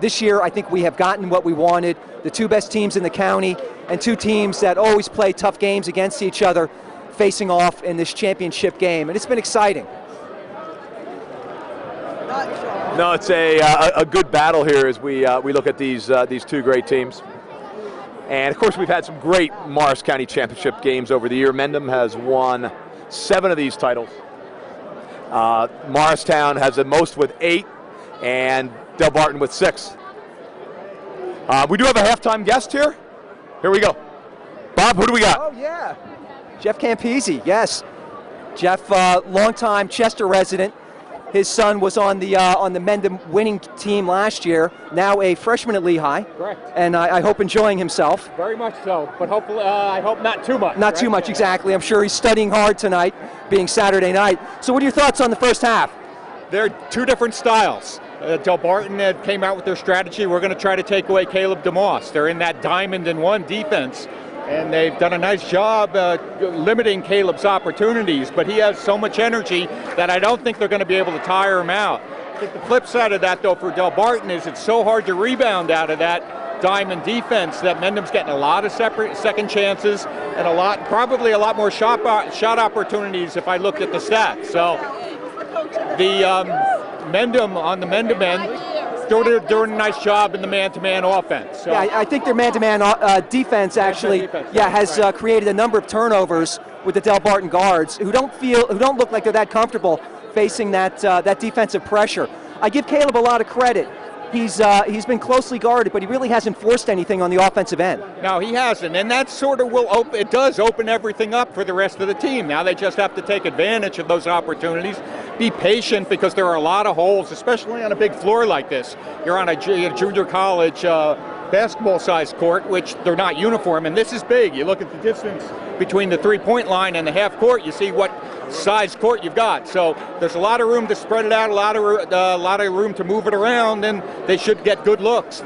This year, I think we have gotten what we wanted, the 2 best teams in the county and 2 teams that always play tough games against each other facing off in this championship game, and it's been exciting. No, it's a good battle here as we look at these 2 great teams. And of course, we've had some great Morris County Championship games over the year. Mendham has won 7 of these titles. Morristown has the most with 8, and Delbarton with 6. We do have a halftime guest here. Here we go. Bob, who do we got? Oh, yeah. Jeff Campese, yes. Jeff, longtime Chester resident. His son was on the Mendham winning team last year, now a freshman at Lehigh. Correct. And I hope enjoying himself. Very much so, but hopefully, I hope not too much. Not too much, exactly. I'm sure he's studying hard tonight, being Saturday night. So what are your thoughts on the first half? They're 2 different styles. Delbarton came out with their strategy. We're going to try to take away Caleb DeMoss. They're in that diamond-and-one defense, and they've done a nice job limiting Caleb's opportunities, but he has so much energy that I don't think they're going to be able to tire him out. I think the flip side of that, though, for Delbarton is it's so hard to rebound out of that diamond defense that Mendham's getting a lot of second chances and probably a lot more shot opportunities if I looked at the stats. So the Mendham on the Mendham end, they're doing a nice job in the man-to-man offense. So. Yeah, I think their man-to-man defense actually, has created a number of turnovers with the Delbarton guards who don't look like they're that comfortable facing that defensive pressure. I give Caleb a lot of credit. He's been closely guarded, but he really hasn't forced anything on the offensive end. No, he hasn't, and that sort of it does open everything up for the rest of the team. Now they just have to take advantage of those opportunities, be patient because there are a lot of holes, especially on a big floor like this. You're on a junior college basketball-sized court, which they're not uniform, and this is big. You look at the distance between the three-point line and the half court, you see what size court you've got. So there's a lot of room to spread it out, a lot of room to move it around, and they should get good looks.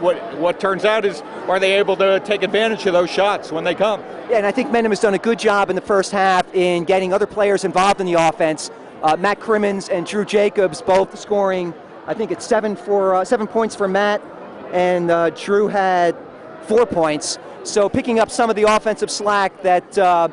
What turns out is, are they able to take advantage of those shots when they come? Yeah, and I think Mendham has done a good job in the first half in getting other players involved in the offense. Matt Crimmins and Drew Jacobs both scoring, I think it's 7 points for Matt, and Drew had 4 points. So picking up some of the offensive slack that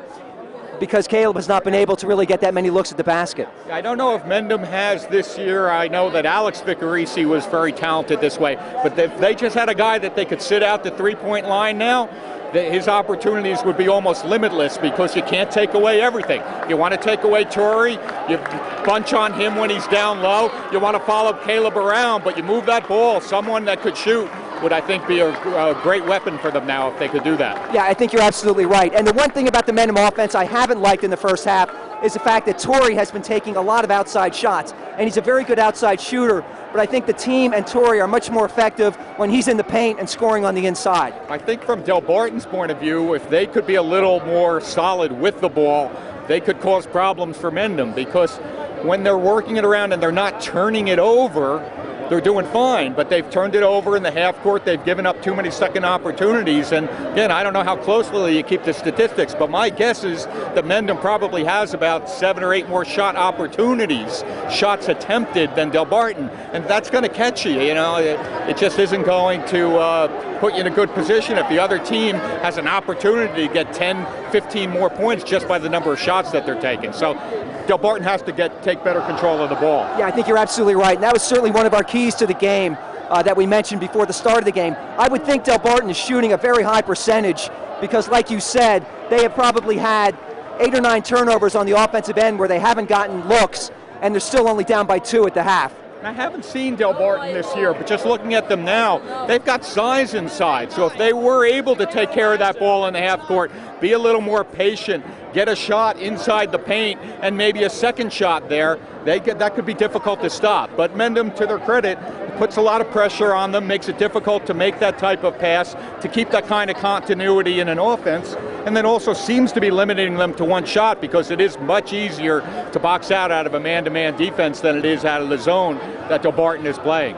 because Caleb has not been able to really get that many looks at the basket. I don't know if Mendham has this year. I know that Alex Vicarisi was very talented this way, but if they just had a guy that they could sit out the three-point line now, his opportunities would be almost limitless because you can't take away everything. You want to take away Torrey, you bunch on him when he's down low, you want to follow Caleb around, but you move that ball, someone that could shoot would, I think, be a great weapon for them now if they could do that. Yeah, I think you're absolutely right. And the one thing about the Mendham offense I haven't liked in the first half is the fact that Torrey has been taking a lot of outside shots, and he's a very good outside shooter, but I think the team and Torrey are much more effective when he's in the paint and scoring on the inside. I think from Delbarton's point of view, if they could be a little more solid with the ball, they could cause problems for Mendham, because when they're working it around and they're not turning it over, they're doing fine, but they've turned it over in the half court. They've given up too many second opportunities. And again, I don't know how closely you keep the statistics, but my guess is that Mendham probably has about 7 or 8 more shot opportunities, shots attempted, than Delbarton. And that's going to catch you, you know. It just isn't going to put you in a good position if the other team has an opportunity to get 10, 15 more points just by the number of shots that they're taking. So Delbarton has to take better control of the ball. Yeah, I think you're absolutely right. And that was certainly one of our keys to the game that we mentioned before the start of the game. I would think Delbarton is shooting a very high percentage because, like you said, they have probably had 8 or 9 turnovers on the offensive end where they haven't gotten looks, and they're still only down by 2 at the half. I haven't seen Delbarton this year, but just looking at them now, they've got size inside. So if they were able to take care of that ball in the half court, be a little more patient, get a shot inside the paint, and maybe a second shot there, that could be difficult to stop. But Mendham, to their credit, puts a lot of pressure on them, makes it difficult to make that type of pass, to keep that kind of continuity in an offense, and then also seems to be limiting them to one shot because it is much easier to box out of a man-to-man defense than it is out of the zone that Delbarton is playing.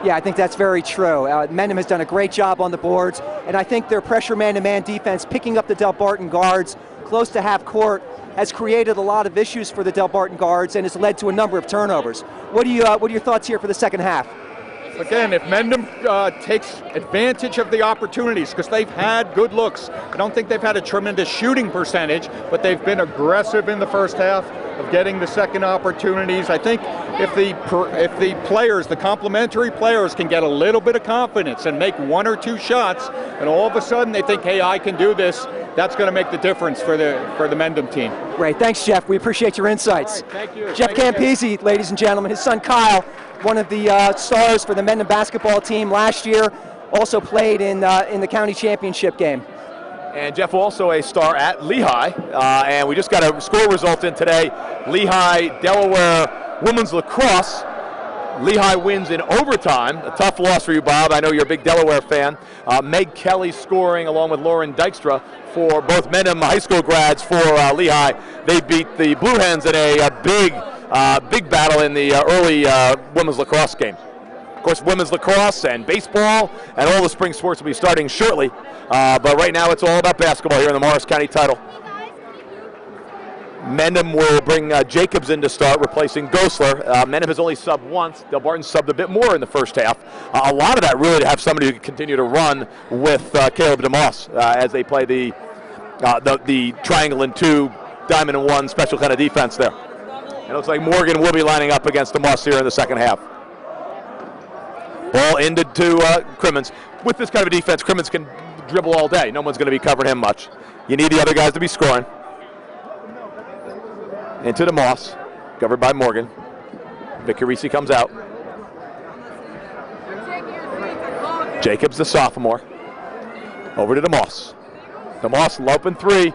Yeah, I think that's very true. Mendham has done a great job on the boards, and I think their pressure man-to-man defense, picking up the Delbarton guards close to half court, has created a lot of issues for the Delbarton guards and has led to a number of turnovers. What are your thoughts here for the second half? Again, if Mendham takes advantage of the opportunities, because they've had good looks. I don't think they've had a tremendous shooting percentage, but they've been aggressive in the first half of getting the second opportunities. I think if the players, the complementary players, can get a little bit of confidence and make 1 or 2 shots, and all of a sudden they think, hey, I can do this, that's going to make the difference for the Mendham team. Great, thanks, Jeff. We appreciate your insights. All right, thank you. Jeff Campisi, ladies and gentlemen, his son Kyle, one of the stars for the Mendham basketball team last year, also played in the county championship game. And Jeff, also a star at Lehigh, and we just got a score result in today. Lehigh, Delaware women's lacrosse. Lehigh wins in overtime. A tough loss for you, Bob. I know you're a big Delaware fan. Meg Kelly scoring along with Lauren Dykstra for both Mendham high school grads for Lehigh. They beat the Blue Hens in a big battle in the early women's lacrosse game. Of course, women's lacrosse and baseball and all the spring sports will be starting shortly. But right now it's all about basketball here in the Morris County title. Mendham will bring Jacobs in to start, replacing Gosler. Mendham has only subbed once. Delbarton subbed a bit more in the first half. A lot of that really to have somebody who can continue to run with Caleb DeMoss as they play the triangle and 2, diamond and 1 special kind of defense there. It looks like Morgan will be lining up against DeMoss here in the second half. Ball into Crimmins. With this kind of a defense, Crimmins can dribble all day. No one's going to be covering him much. You need the other guys to be scoring. Into DeMoss, covered by Morgan. Vicarisi comes out. Jacobs, the sophomore. Over to DeMoss. DeMoss, open 3.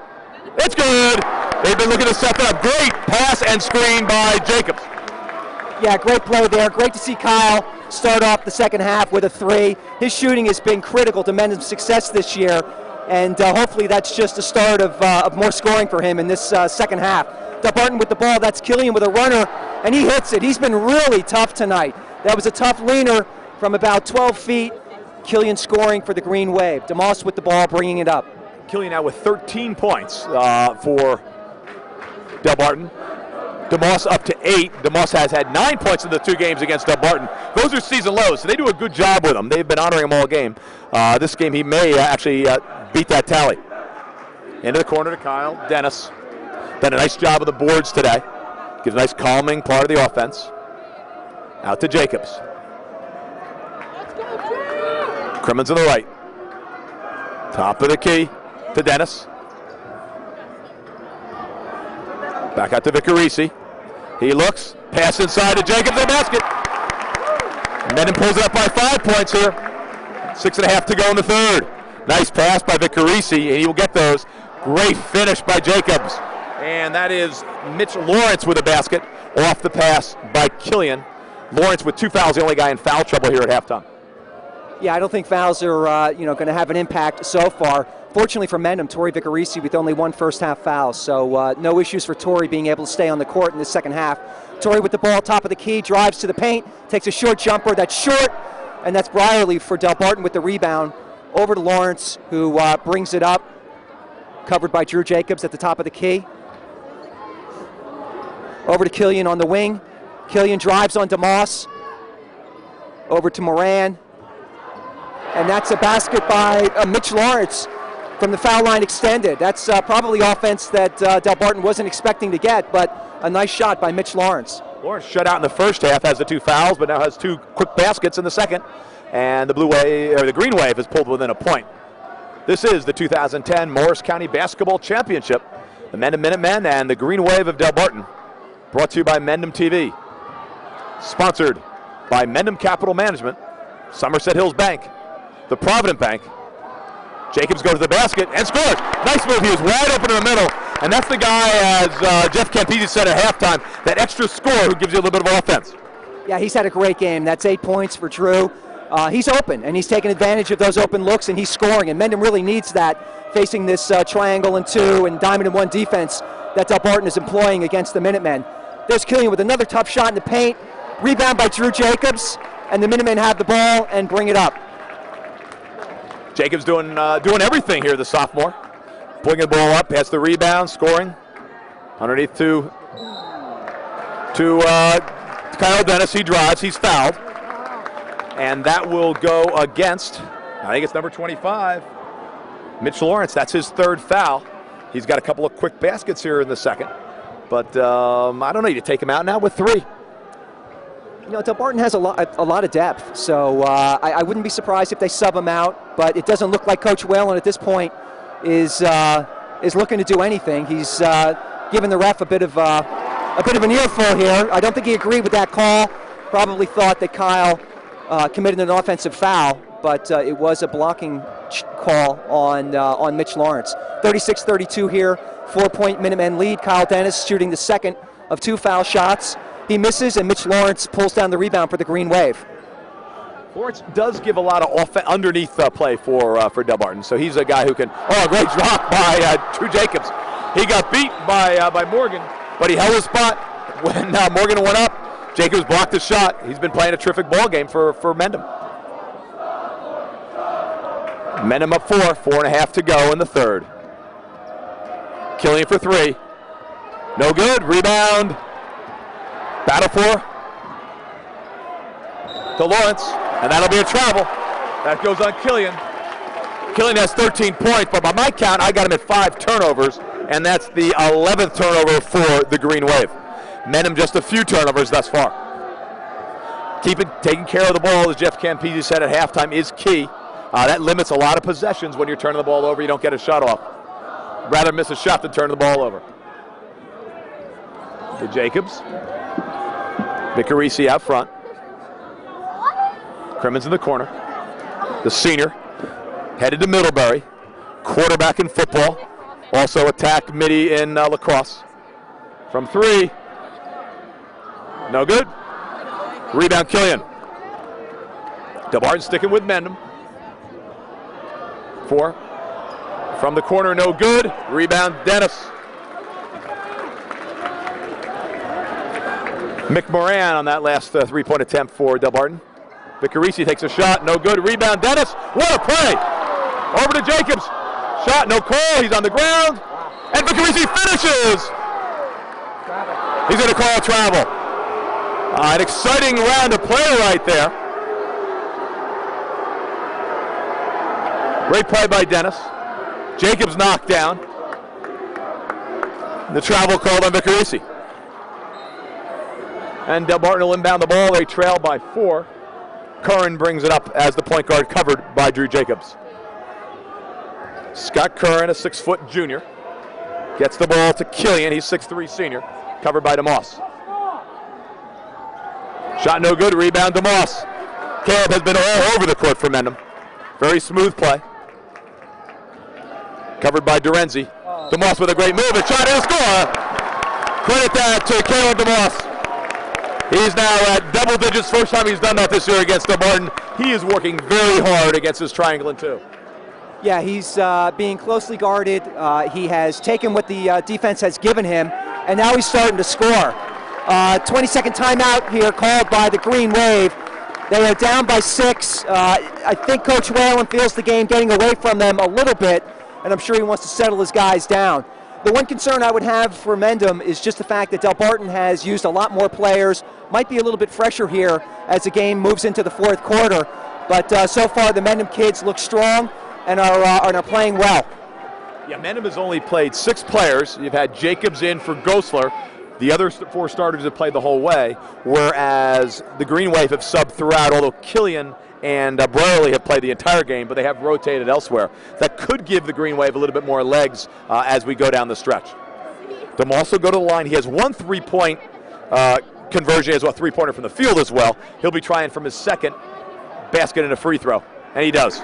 It's good! They've been looking to set that up. Great pass and screen by Jacobs. Yeah, great play there. Great to see Kyle start off the second half with a 3. His shooting has been critical to Mendham's success this year, and hopefully that's just the start of more scoring for him in this second half. Delbarton with the ball, that's Killian with a runner, and he hits it. He's been really tough tonight. That was a tough leaner from about 12 feet. Killian scoring for the Green Wave. DeMoss with the ball, bringing it up. Killian now with 13 points for Delbarton. DeMoss up to 8. DeMoss has had 9 points in the 2 games against Delbarton. Those are season lows, so they do a good job with him. They've been honoring him all game. This game he may actually beat that tally. Into the corner to Kyle Dennis. Done a nice job of the boards today. Gives a nice calming part of the offense. Out to Jacobs. Crimmins on the right. Top of the key to Dennis. Back out to Vicarisi. He looks, pass inside to Jacobs, the basket. Mendham pulls it up by 5 points here. 6.5 to go in the third. Nice pass by Vicarisi, and he will get those. Great finish by Jacobs. And that is Mitch Lawrence with a basket off the pass by Killian. Lawrence with 2 fouls, the only guy in foul trouble here at halftime. Yeah, I don't think fouls are going to have an impact so far. Fortunately for Mendham, Torrey Vicarisi with only 1 first-half foul, so no issues for Torrey being able to stay on the court in the second half. Torrey with the ball, top of the key, drives to the paint, takes a short jumper, that's short, and that's Brierly for Delbarton with the rebound. Over to Lawrence, who brings it up, covered by Drew Jacobs at the top of the key. Over to Killian on the wing. Killian drives on DeMoss. Over to Moran. And that's a basket by Mitch Lawrence from the foul line extended. That's probably offense that Delbarton wasn't expecting to get, but a nice shot by Mitch Lawrence. Lawrence shut out in the first half, has the 2 fouls, but now has 2 quick baskets in the second. And the the Green Wave is pulled within a point. This is the 2010 Morris County Basketball Championship. The Mendham Minutemen and the Green Wave of Delbarton. Brought to you by Mendham TV. Sponsored by Mendham Capital Management, Somerset Hills Bank, the Provident Bank. Jacobs goes to the basket and scores. Nice move. He was wide open in the middle. And that's the guy, as Jeff Campese said at halftime, that extra score who gives you a little bit of offense. Yeah, he's had a great game. That's 8 points for Drew. He's open, and he's taking advantage of those open looks, and he's scoring. And Mendham really needs that, facing this triangle and 2 and diamond and 1 defense that Delbarton is employing against the Minutemen. There's Killian with another tough shot in the paint. Rebound by Drew Jacobs, and the Minutemen have the ball and bring it up. Jacobs doing everything here, the sophomore. Pulling the ball up, has the rebound, scoring. Underneath to Kyle Dennis. He drives, he's fouled. And that will go against, I think it's number 25, Mitch Lawrence. That's his 3rd foul. He's got a couple of quick baskets here in the second. But I don't know, you take him out now with 3. You know, Delbarton has a lot of depth, so I wouldn't be surprised if they sub him out. But it doesn't look like Coach Whalen at this point is looking to do anything. He's given the ref a bit of an earful here. I don't think he agreed with that call. Probably thought that Kyle committed an offensive foul, but it was a blocking call on Mitch Lawrence. 36-32 here, 4-point Minutemen lead. Kyle Dennis shooting the second of 2 foul shots. He misses, and Mitch Lawrence pulls down the rebound for the Green Wave. Lawrence does give a lot of underneath play for Delbarton, so he's a guy who can. Oh, great drop by Drew Jacobs. He got beat by Morgan, but he held his spot when Morgan went up. Jacobs blocked the shot. He's been playing a terrific ball game for Mendham. Mendham up 4, 4.5 to go in the third. Killian for 3. No good. Rebound. Battle for to Lawrence, and that'll be a travel. That goes on Killian. Killian has 13 points, but by my count, I got him at 5 turnovers, and that's the 11th turnover for the Green Wave. Mendham just a few turnovers thus far. Taking care of the ball, as Jeff Campese said at halftime, is key. That limits a lot of possessions when you're turning the ball over. You don't get a shot off. Rather miss a shot than turn the ball over. To Jacobs. Vicarisi out front. Crimmins in the corner. The senior headed to Middlebury. Quarterback in football. Also attack midi in lacrosse. From 3. No good. Rebound Killian. Delbarton sticking with Mendham. 4. From the corner, no good. Rebound Dennis. Mick Moran on that last 3-point attempt for Delbarton. Vicarisi takes a shot, no good. Rebound Dennis. What a play! Over to Jacobs. Shot, no call. He's on the ground. And Vicarisi finishes! He's going to call a travel. An exciting round of play right there. Great play by Dennis. Jacobs knocked down. The travel called on Vicarisi. And Delbarton will inbound the ball. They trail by 4. Curran brings it up as the point guard, covered by Drew Jacobs. Scott Curran, a 6-foot junior, gets the ball to Killian. He's 6'3" senior, covered by DeMoss. Shot no good, rebound DeMoss. Caleb has been all over the court for Mendham. Very smooth play. Covered by Dorenzi. DeMoss with a great move, and shot and a score. Credit that to Caleb DeMoss. He's now at double digits, first time he's done that this year against Delbarton. He is working very hard against his triangle and 2. Yeah, he's being closely guarded. He has taken what the defense has given him, and now he's starting to score. 20-second timeout here called by the Green Wave. They are down by 6. I think Coach Whalen feels the game getting away from them a little bit, and I'm sure he wants to settle his guys down. The one concern I would have for Mendham is just the fact that Delbarton has used a lot more players, might be a little bit fresher here as the game moves into the 4th quarter. But so far the Mendham kids look strong and are playing well. Yeah, Mendham has only played 6 players. You've had Jacobs in for Gosler. The other 4 starters have played the whole way, whereas the Green Wave have subbed throughout, although Killian and Brierley have played the entire game, but they have rotated elsewhere. That could give the Green Wave a little bit more legs as we go down the stretch. DeMoss will go to the line. He has 1 3-point conversion as well, 3-pointer from the field as well. He'll be trying from his 2nd basket and a free throw, and he does.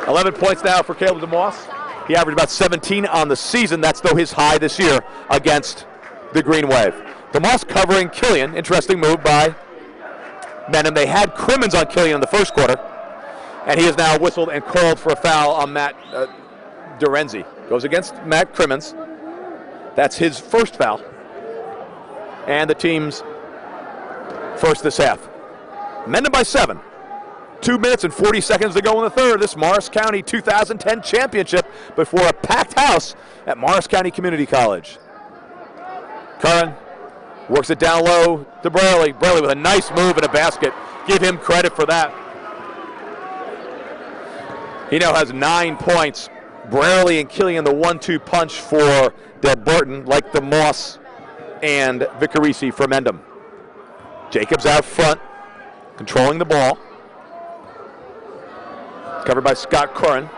11 points now for Caleb DeMoss. He averaged about 17 on the season. That's, though, his high this year against the Green Wave. DeMoss covering Killian. Interesting move by Mendham. They had Crimmins on Killian in the 1st quarter, and he has now whistled and called for a foul on Matt Dorenzi. Goes against Matt Crimmins. That's his 1st foul, and the team's 1st this half. Mendham by 7. 2 minutes and 40 seconds to go in the 3rd. This Morris County 2010 championship before a packed house at Morris County Community College. Curran works it down low to Brierley. Brierley with a nice move and a basket. Give him credit for that. He now has 9 points. Brierley and Killian the 1-2 punch for Delbarton, like DeMoss and Vicarisi for Mendham. Jacobs out front, controlling the ball. Covered by Scott Curran.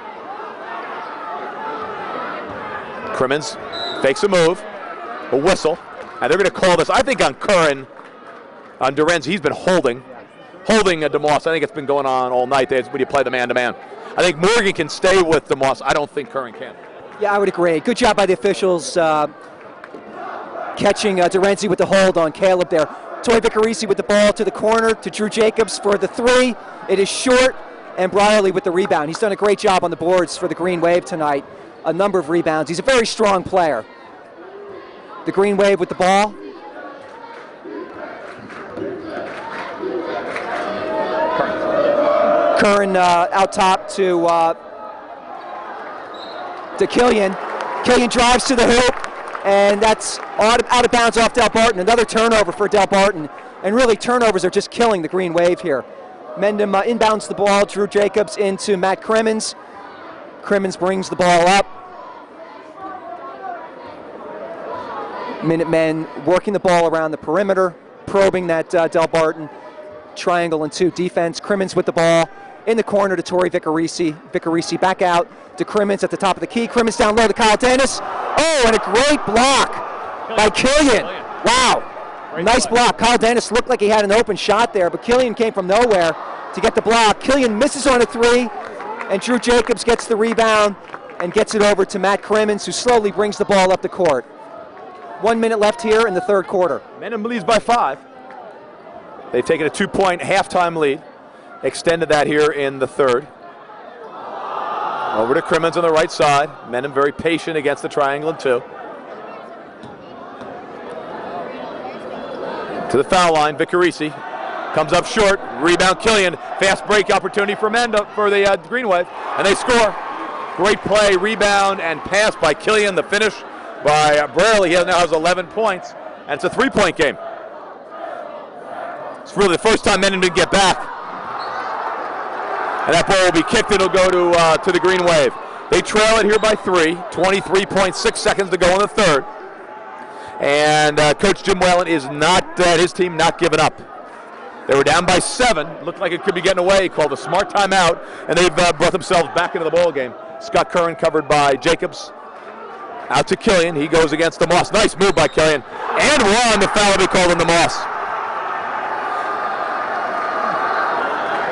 Crimmins fakes a move, a whistle, and they're going to call this, I think, on Curran, on Dorenzi. He's been holding DeMoss. I think it's been going on all night when you play the man-to-man. I think Morgan can stay with DeMoss. I don't think Curran can. Yeah, I would agree. Good job by the officials catching Dorenzi with the hold on Caleb there. Toy Vicarisi with the ball to the corner to Drew Jacobs for the 3. It is short, and Brierley with the rebound. He's done a great job on the boards for the Green Wave tonight. A number of rebounds. He's a very strong player. The Green Wave with the ball. Curran out top to Killian. Killian drives to the hoop, and that's out of bounds off Delbarton. Another turnover for Delbarton. And really, turnovers are just killing the Green Wave here. Mendham inbounds the ball. Drew Jacobs into Matt Crimmins. Crimmins brings the ball up. Minutemen working the ball around the perimeter, probing that Delbarton triangle and 2 defense. Crimmins with the ball in the corner to Torrey Vicarisi. Vicarisi back out to Crimmins at the top of the key. Crimmins down low to Kyle Dennis. Oh, and a great block by Killian. Wow. Nice block. Kyle Dennis looked like he had an open shot there, but Killian came from nowhere to get the block. Killian misses on a 3, and Drew Jacobs gets the rebound and gets it over to Matt Crimmins, who slowly brings the ball up the court. 1 minute left here in the 3rd quarter. Mendham leads by 5. They've taken a 2-point halftime lead, extended that here in the 3rd. Over to Crimmins on the right side. Mendham very patient against the triangle and 2. To the foul line, Vicarisi comes up short. Rebound, Killian. Fast break opportunity for Mendham for the Green Wave, and they score. Great play, rebound, and pass by Killian. The finish by Braley. He now has 11 points, and it's a 3-point game. It's really the first time Mendham didn't get back. And that ball will be kicked. It'll go to the Green Wave. They trail it here by 3. 23.6 seconds to go in the third. And Coach Jim Whalen is not, his team not giving up. They were down by 7. Looked like it could be getting away. Called a smart timeout, and they've brought themselves back into the ball game. Scott Curran covered by Jacobs. Out to Killian. He goes against DeMoss. Nice move by Killian. And one. The foul will be called on DeMoss.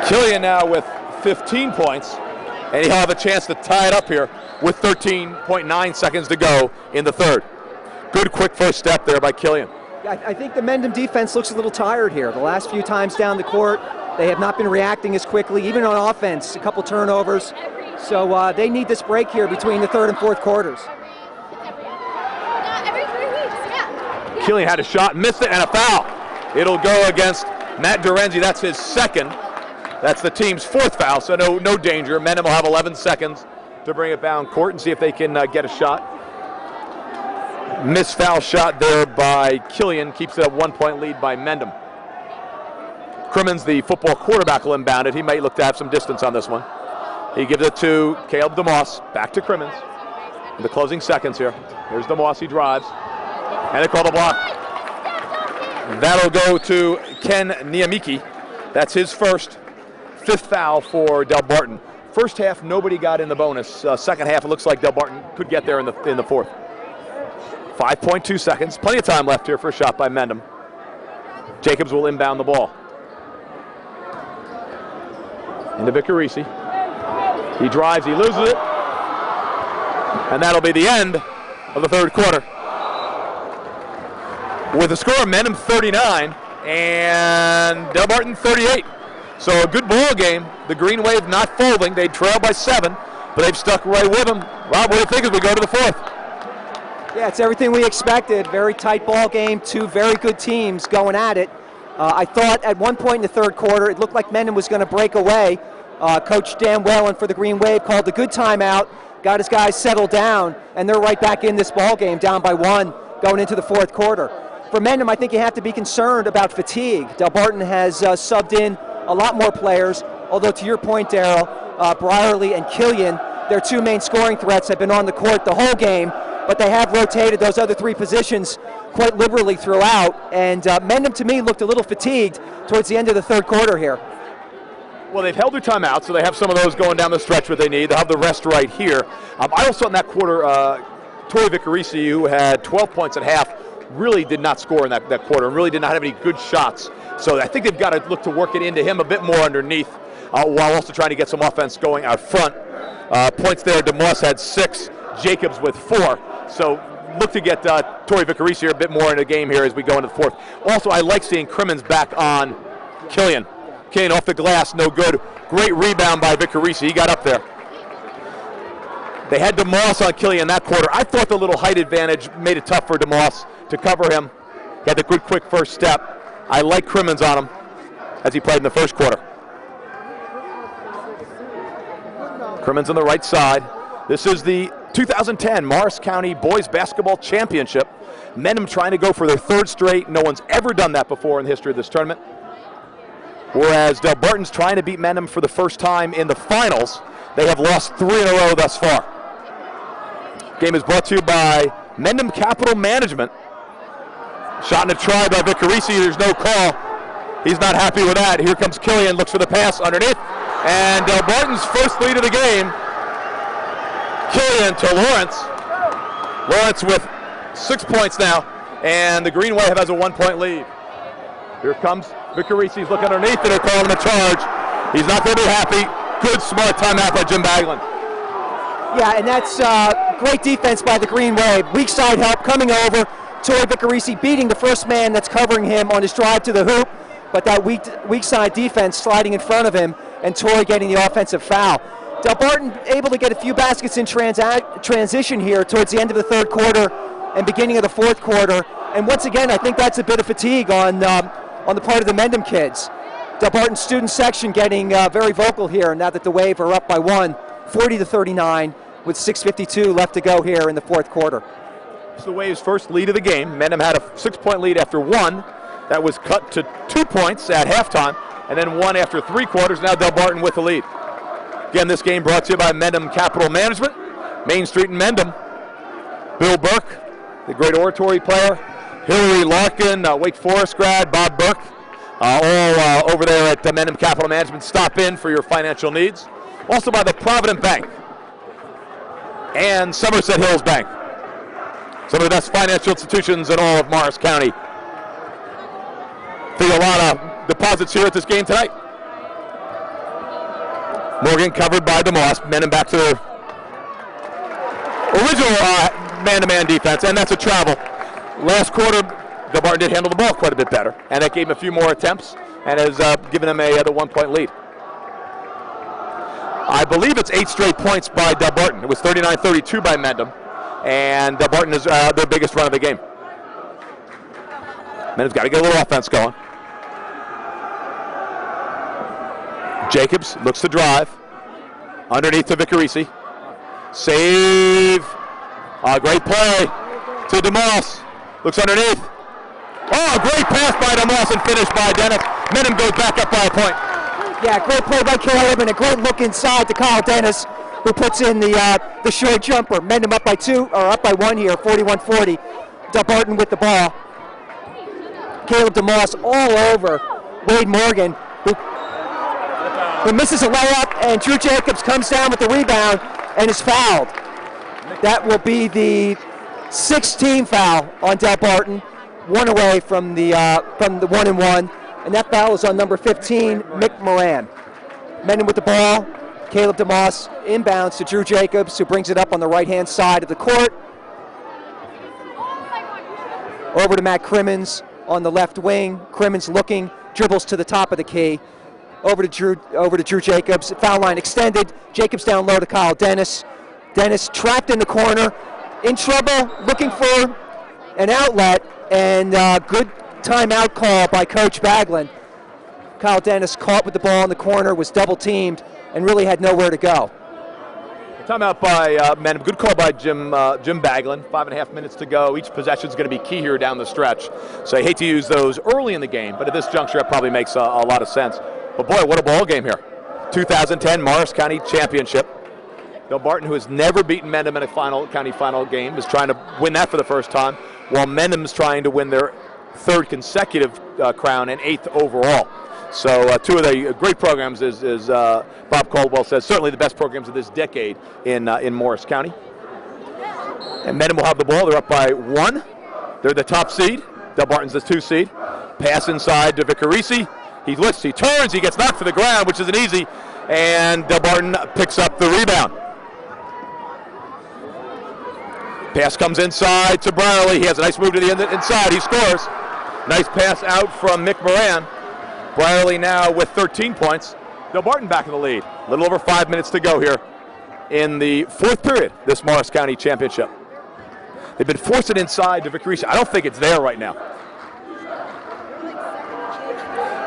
Killian now with 15 points, and he'll have a chance to tie it up here with 13.9 seconds to go in the third. Good quick first step there by Killian. Yeah, I think the Mendham defense looks a little tired here. The last few times down the court, they have not been reacting as quickly, even on offense, a couple turnovers. So they need this break here between the third and fourth quarters. Every 3 weeks, yeah. Killian had a shot, missed it, and a foul. It'll go against Matt Dorenzi. That's his second. That's the team's 4th foul, so no danger. Mendham will have 11 seconds to bring it down court and see if they can get a shot. Missed foul shot there by Killian. Keeps it a 1-point lead by Mendham. Crimmins, the football quarterback, will inbound it. He might look to have some distance on this one. He gives it to Caleb DeMoss. Back to Crimmins. In the closing seconds here. Here's DeMoss. He drives. And they call the block. That'll go to Ken Niamiki. That's his first. 5th foul for Delbarton. First half, nobody got in the bonus. Second half, it looks like Delbarton could get there in the fourth. 5.2 seconds. Plenty of time left here for a shot by Mendham. Jacobs will inbound the ball. Into Vicarisi. He drives, he loses it. And that'll be the end of the third quarter. With the score of Mendham 39 and Delbarton 38. So a good ball game. The Green Wave not folding. They trail by 7, but they've stuck right with them. Rob, what do you think as we go to the fourth? Yeah, it's everything we expected. Very tight ball game. 2 very good teams going at it. I thought at one point in the third quarter, it looked like Mendham was going to break away. Coach Dan Whalen for the Green Wave called a good timeout, got his guys settled down, and they're right back in this ball game, down by 1, going into the fourth quarter. For Mendham, I think you have to be concerned about fatigue. Delbarton has subbed in a lot more players, although to your point, Darryl, Brierly and Killian, their 2 main scoring threats, have been on the court the whole game, but they have rotated those other 3 positions quite liberally throughout, and Mendham, to me, looked a little fatigued towards the end of the third quarter here. Well, they've held their timeout, so they have some of those going down the stretch what they need. They'll have the rest right here. I also in that quarter, Torrey Vicarisi, who had 12 points at half, really did not score in that quarter and really did not have any good shots. So I think they've got to look to work it into him a bit more underneath while also trying to get some offense going out front. Points there, DeMoss had 6, Jacobs with 4. So look to get Torrey Vicarisi here a bit more in the game here as we go into the fourth. Also, I like seeing Crimmins back on Killian. Killian off the glass, no good. Great rebound by Vicarisi. He got up there. They had DeMoss on Killian that quarter. I thought the little height advantage made it tough for DeMoss to cover him. He had the good quick first step. I like Crimmins on him as he played in the first quarter. Crimmins on the right side. This is the 2010 Morris County Boys Basketball Championship. Mendham trying to go for their 3rd straight. No one's ever done that before in the history of this tournament. Whereas Delbarton's trying to beat Mendham for the first time in the finals. They have lost 3 in a row thus far. Game is brought to you by Mendham Capital Management. Shot and a try by Vicarisi. There's no call. He's not happy with that. Here comes Killian, looks for the pass underneath. And Delbarton's first lead of the game. Killian to Lawrence. Lawrence with 6 points now. And the Green Wave has a 1-point lead. Here comes Vicarisi's looking underneath, and they're calling him a charge. He's not going to be happy. Good, smart timeout by Jim Baglin. Yeah, and that's great defense by the Green Wave. Weak side help coming over. Torrey Vicarisi beating the first man that's covering him on his drive to the hoop, but that weak side defense sliding in front of him, and Torrey getting the offensive foul. Delbarton able to get a few baskets in transition here towards the end of the third quarter and beginning of the fourth quarter. And once again, I think that's a bit of fatigue on the part of the Mendham kids. Delbarton student section getting very vocal here now that the Wave are up by 1, 40-39, with 6:52 left to go here in the fourth quarter. Takes the Waves' first lead of the game. Mendham had a 6-point lead after 1. That was cut to 2 points at halftime, and then 1 after 3 quarters. Now Delbarton with the lead. Again, this game brought to you by Mendham Capital Management, Main Street in Mendham. Bill Burke, the great oratory player. Hillary Larkin, Wake Forest grad. Bob Burke, all over there at Mendham Capital Management. Stop in for your financial needs. Also by the Provident Bank and Somerset Hills Bank. Some of the best financial institutions in all of Morris County. See a lot of deposits here at this game tonight. Morgan covered by DeMoss. Mendham back to their original man-to-man defense, and that's a travel. Last quarter, Delbarton did handle the ball quite a bit better, and that gave him a few more attempts and has given them the 1-point lead. I believe it's 8 straight points by Delbarton. It was 39-32 by Mendham, and Delbarton is their biggest run of the game. Mendham's got to get a little offense going. Jacobs looks to drive. Underneath to Vicarisi. Save. Great play to DeMoss. Looks underneath. Oh, great pass by DeMoss and finished by Dennis. Mendham goes back up by a point. Yeah, great play by Caleb and a great look inside to Kyle Dennis, who puts in the short jumper. Mendham up by 1 here, 41-40. Delbarton with the ball. Caleb DeMoss all over Wade Morgan, who misses a layup, and Drew Jacobs comes down with the rebound and is fouled. That will be the 6th foul on Delbarton, 1 away from the 1-and-1, and that foul is on number 15, Mick Moran. Mendham with the ball. Caleb DeMoss inbounds to Drew Jacobs, who brings it up on the right-hand side of the court. Over to Matt Crimmins on the left wing. Crimmins looking, dribbles to the top of the key. Over to Drew Jacobs. Foul line extended. Jacobs down low to Kyle Dennis. Dennis trapped in the corner, in trouble, looking for an outlet, and good timeout call by Coach Baglin. Kyle Dennis caught with the ball in the corner, was double teamed, and really had nowhere to go. Timeout by Mendham. Good call by Jim Baglin. 5.5 minutes to go. Each possession is going to be key here down the stretch. So I hate to use those early in the game, but at this juncture, it probably makes a lot of sense. But boy, what a ball game here. 2010 Morris County Championship. Delbarton, who has never beaten Mendham in a county final game, is trying to win that for the first time, while Mendham's trying to win their 3rd consecutive crown and 8th overall. So 2 of the great programs, as Bob Caldwell says, certainly the best programs of this decade in Morris County. And Mendham will have the ball. They're up by 1. They're the top seed. Delbarton's the 2 seed. Pass inside to Vicarisi. He lifts, he turns, he gets knocked to the ground, which isn't easy, and Delbarton picks up the rebound. Pass comes inside to Brierly. He has a nice move to the inside. He scores. Nice pass out from Mick Moran. Brierly now with 13 points. Delbarton back in the lead. A little over 5 minutes to go here in the 4th period, this Morris County Championship. They've been forced it inside to Vicarisi. I don't think it's there right now.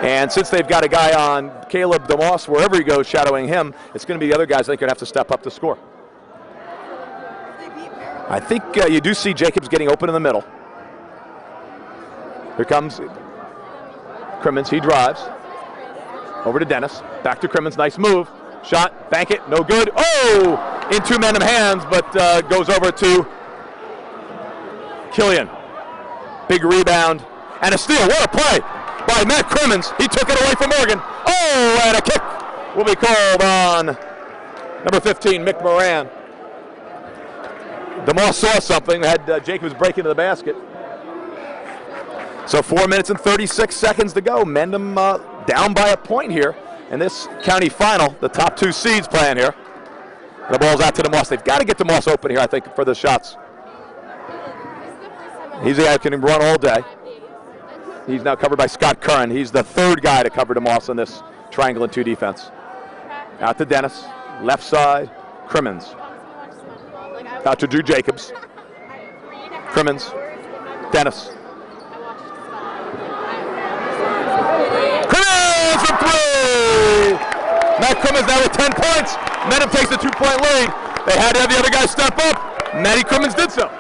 And since they've got a guy on Caleb DeMoss, wherever he goes, shadowing him, it's going to be the other guys I think are going to have to step up to score. I think you do see Jacobs getting open in the middle. Here comes Crimmins. He drives. Over to Dennis. Back to Crimmins. Nice move. Shot. Bank it. No good. Oh! Into Mendham hands, but goes over to Killian. Big rebound. And a steal. What a play by Matt Crimmins. He took it away from Morgan. Oh, and a kick will be called on number 15, Mick Moran. DeMoss saw something, had Jacobs break into the basket. So 4 minutes and 36 seconds to go. Mendham down by a point here in this county final. The top 2 seeds playing here. The ball's out to DeMoss. They've got to get DeMoss open here, I think, for the shots. He's the guy who can run all day. He's now covered by Scott Curran. He's the 3rd guy to cover DeMoss in this triangle and 2 defense. Out to Dennis. Left side, Crimmins. Out to Drew Jacobs. Crimmins. Dennis. Crimmins for 3! Matt Crimmins now with 10 points. Mendham takes a 2-point lead. They had to have the other guy step up. Matty Crimmins did so.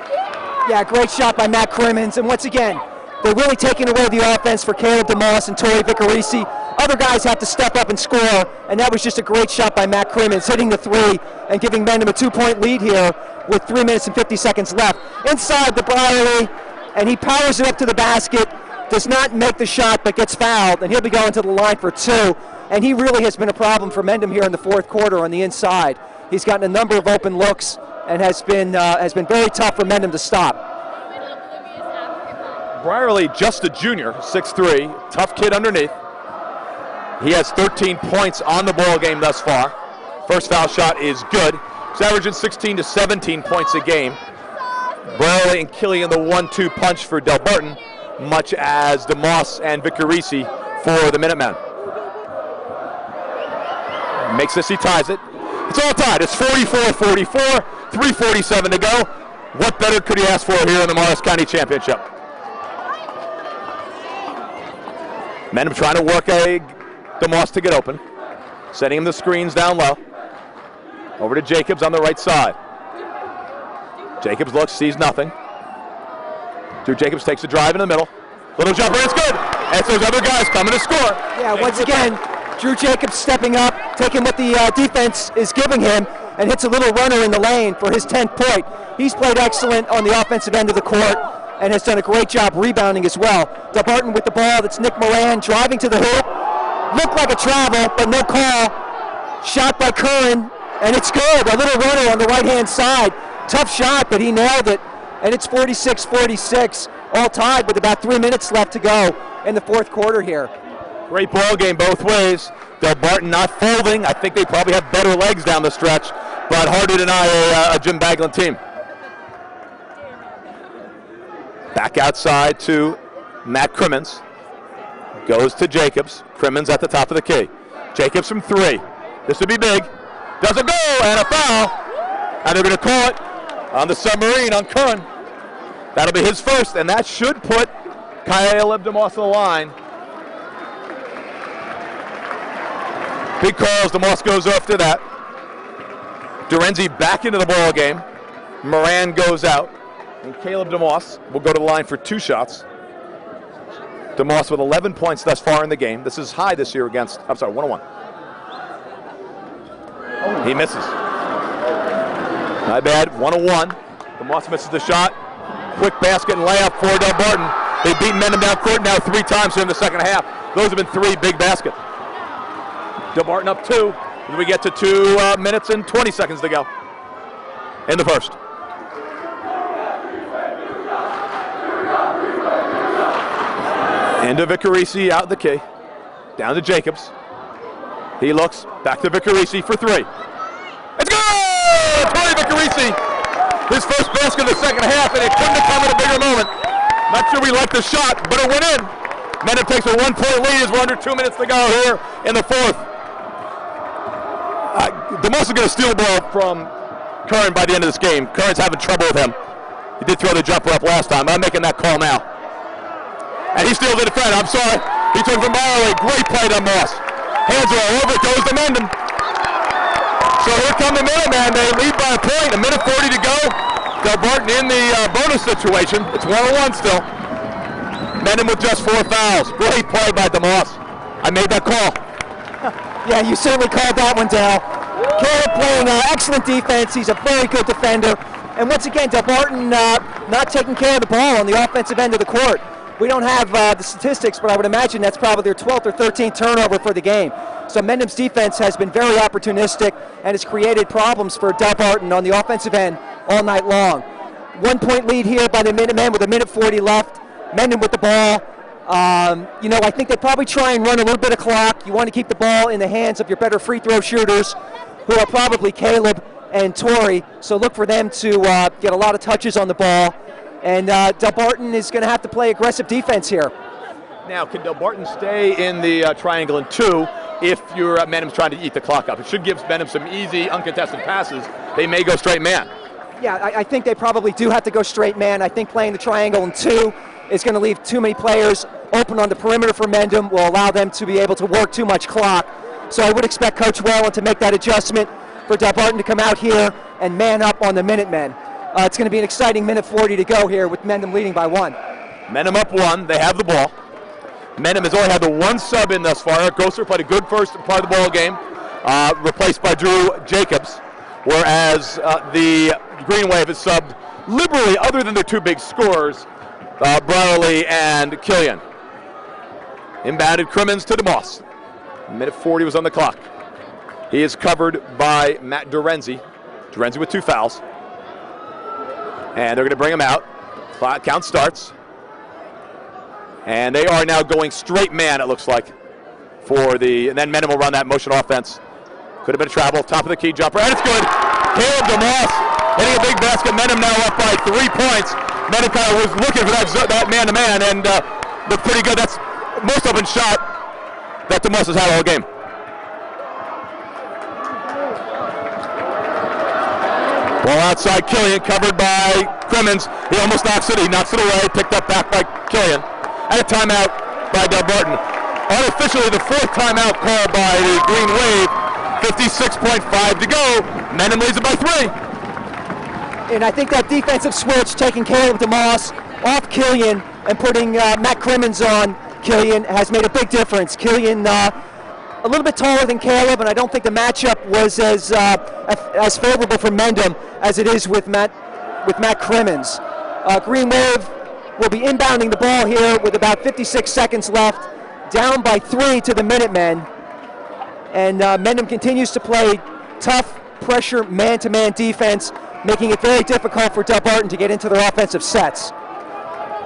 Yeah, great shot by Matt Crimmins. And once again, they're really taking away the offense for Caleb DeMoss and Torrey Vicarisi. Other guys have to step up and score, and that was just a great shot by Matt Crimmins, hitting the three and giving Mendham a 2-point lead here with 3 minutes and 50 seconds left. Inside the Brierly, and he powers it up to the basket, does not make the shot but gets fouled, and he'll be going to the line for two. And he really has been a problem for Mendham here in the fourth quarter on the inside. He's gotten a number of open looks and has been very tough for Mendham to stop. Brierly, just a junior, 6'3", tough kid underneath. He has 13 points on the ball game thus far. First foul shot is good. He's averaging 16 to 17 points a game. Brierly and Killian the 1-2 punch for Delbarton, much as DeMoss and Vicarisi for the Minutemen. Makes this, he ties it. It's all tied. It's 44-44, 3:47 to go. What better could he ask for here in the Morris County Championship? Mendham trying to work DeMoss to get open. Setting him the screens down low. Over to Jacobs on the right side. Jacobs looks, sees nothing. Drew Jacobs takes a drive in the middle. Little jumper, it's good. And so those other guys coming to score. Yeah, once again, Drew Jacobs stepping up, taking what the defense is giving him, and hits a little runner in the lane for his 10th point. He's played excellent on the offensive end of the court and has done a great job rebounding as well. Delbarton with the ball, that's Nick Moran driving to the hoop. Looked like a travel, but no call. Shot by Curran, and it's good. A little runner on the right-hand side. Tough shot, but he nailed it. And it's 46-46, all tied with about 3 minutes left to go in the fourth quarter here. Great ball game both ways. Delbarton not folding. I think they probably have better legs down the stretch, but hard to deny a Jim Baglin team. Back outside to Matt Crimmins. Goes to Jacobs. Crimmins at the top of the key. Jacobs from three. This would be big. Doesn't go, and a foul. And they're going to call it on the submarine on Curran. That'll be his first, and that should put Caleb DeMoss on the line. Big calls. DeMoss goes after that. Durenzi back into the ball game. Moran goes out. And Caleb DeMoss will go to the line for two shots. DeMoss with 11 points thus far in the game. This is high this year against, 101. He misses. Not bad, 101. DeMoss misses the shot. Quick basket and layup for Delbarton. They've beaten Mendham down court now 3 times here in the second half. Those have been 3 big baskets. Delbarton up 2. And we get to 2 minutes and 20 seconds to go in the first. Into Vicarisi out the key. Down to Jacobs. He looks back to Vicarisi for 3. It's good! Torrey Vicarisi. His first basket of the second half, and it couldn't have come at a bigger moment. Not sure we liked the shot, but it went in. Mendham takes a 1-point lead as we're under 2 minutes to go here in the fourth. DeMoss is going to steal the ball from Curran by the end of this game. Curran's having trouble with him. He did throw the jumper up last time. I'm making that call now. And he steals it in front. I'm sorry. He took from Marley. Great play to Moss. Hands are all over. It goes to Mendham. So here come the Minutemen. They lead by a point. 1:40 to go. Delbarton in the bonus situation. It's 1-1 still. Mendham with just 4 fouls. Great play by DeMoss. I made that call. Yeah, you certainly called that one, Dal. Caleb playing excellent defense. He's a very good defender. And once again, Delbarton not taking care of the ball on the offensive end of the court. We don't have the statistics, but I would imagine that's probably their 12th or 13th turnover for the game. So Mendham's defense has been very opportunistic and has created problems for Delbarton on the offensive end all night long. 1-point lead here by the Minutemen with 1:40 left. Mendham with the ball. I think they probably try and run a little bit of clock. You want to keep the ball in the hands of your better free throw shooters, who are probably Caleb and Torrey. So look for them to get a lot of touches on the ball. And Delbarton is going to have to play aggressive defense here. Now, can Delbarton stay in the triangle in 2 if your Mendham's trying to eat the clock up? It should give Mendham some easy, uncontested passes. They may go straight man. Yeah, I think they probably do have to go straight man. I think playing the triangle in 2 is going to leave too many players open on the perimeter for Mendham, will allow them to be able to work too much clock. So I would expect Coach Whalen to make that adjustment for Delbarton to come out here and man up on the Minutemen. It's going to be an exciting minute 40 to go here with Mendham leading by 1. Mendham up 1. They have the ball. Mendham has only had the 1 sub in thus far. Eric Gosser played a good first part of the ball game, replaced by Drew Jacobs, whereas the Green Wave has subbed liberally, other than their 2 big scorers, Brierly and Killian. Inbounded Crimmins to DeMoss. Minute 40 was on the clock. He is covered by Matt Dorenzi. Dorenzi with 2 fouls. And they're going to bring him out. Clock count starts. And they are now going straight man, it looks like, and then Mendham will run that motion offense. Could have been a travel, top of the key jumper, and it's good. Caleb DeMoss hitting a big basket. Mendham now up by 3 points. Mendham kind of was looking for that man-to-man and looked pretty good. That's the most open shot that DeMoss has had all game. Ball outside, Killian covered by Crimmins. He almost knocks it. He knocks it away. Picked up back by Killian. And a timeout by Delbarton. Unofficially, the 4th timeout called by the Green Wave. 56.5 to go. Mendham leads it by 3. And I think that defensive switch, taking Caleb DeMoss off Killian and putting Matt Crimmins on Killian, has made a big difference. Killian a little bit taller than Caleb, and I don't think the matchup was as favorable for Mendham as it is with Matt Crimmins. Green Wave will be inbounding the ball here with about 56 seconds left, down by 3 to the Minutemen. And Mendham continues to play tough pressure man-to-man defense, making it very difficult for Delbarton to get into their offensive sets.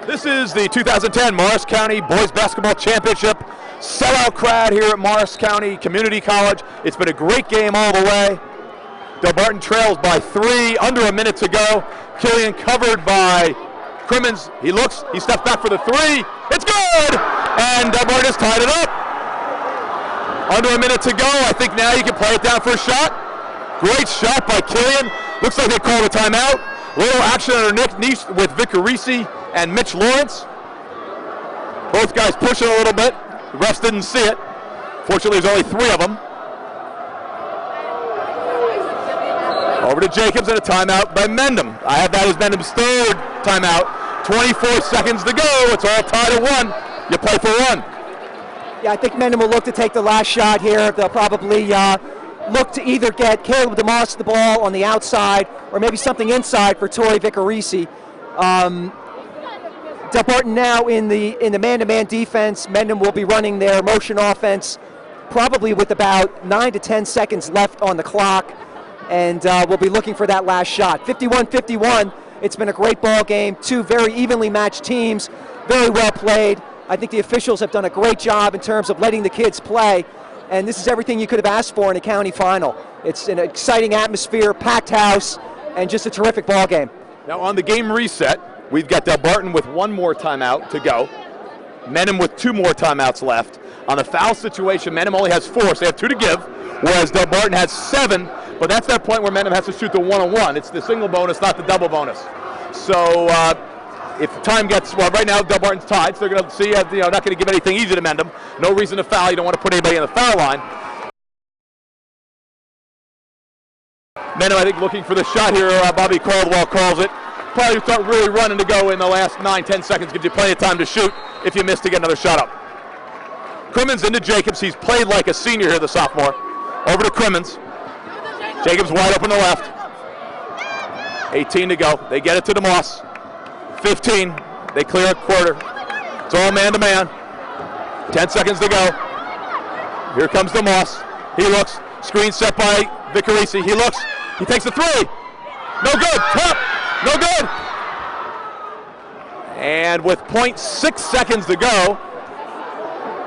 This is the 2010 Morris County Boys Basketball Championship. Sellout crowd here at Morris County Community College. It's been a great game all the way. Delbarton trails by 3, under a minute to go. Killian covered by Crimmins. He looks, he steps back for the 3. It's good! And Delbarton has tied it up. Under a minute to go. I think now you can play it down for a shot. Great shot by Killian. Looks like they called a timeout. Little action underneath with Vicarisi and Mitch Lawrence. Both guys pushing a little bit. The refs didn't see it. Fortunately, there's only 3 of them. Over to Jacobs and a timeout by Mendham. I have that as Mendham's 3rd timeout. 24 seconds to go. It's all tied at 1. You play for 1. Yeah, I think Mendham will look to take the last shot here. They'll probably look to either get Caleb DeMoss the ball on the outside or maybe something inside for Torrey Vicarisi. Delbarton now in the man-to-man defense. Mendham will be running their motion offense probably with about 9 to 10 seconds left on the clock, and we'll be looking for that last shot. 51-51. It's been a great ball game. 2 very evenly matched teams, very well played. I think the officials have done a great job in terms of letting the kids play, and this is everything you could have asked for in a county final. It's an exciting atmosphere, packed house, and just a terrific ball game. Now on the game reset, we've got Delbarton with 1 more timeout to go. Mendham with 2 more timeouts left. On the foul situation, Mendham only has 4, so they have 2 to give, whereas Delbarton has 7, but that's that point where Mendham has to shoot the 1-on-1. It's the single bonus, not the double bonus. So if time gets, well, right now Delbarton's tied, so they're going to see, not going to give anything easy to Mendham. No reason to foul. You don't want to put anybody in the foul line. Mendham, I think, looking for the shot here. Bobby Caldwell calls it. Probably start really running to go in the last 9-10 seconds. Gives you plenty of time to shoot if you miss to get another shot up. Crimmins into Jacobs. He's played like a senior here, the sophomore. Over to Crimmins. Jacobs wide open to left. 18 to go. They get it to DeMoss. 15. They clear a quarter. It's all man-to-man. 10 seconds to go. Here comes DeMoss. He looks. Screen set by Vicarisi. He looks. He takes the 3. No good. Top. No good. And with 0.6 seconds to go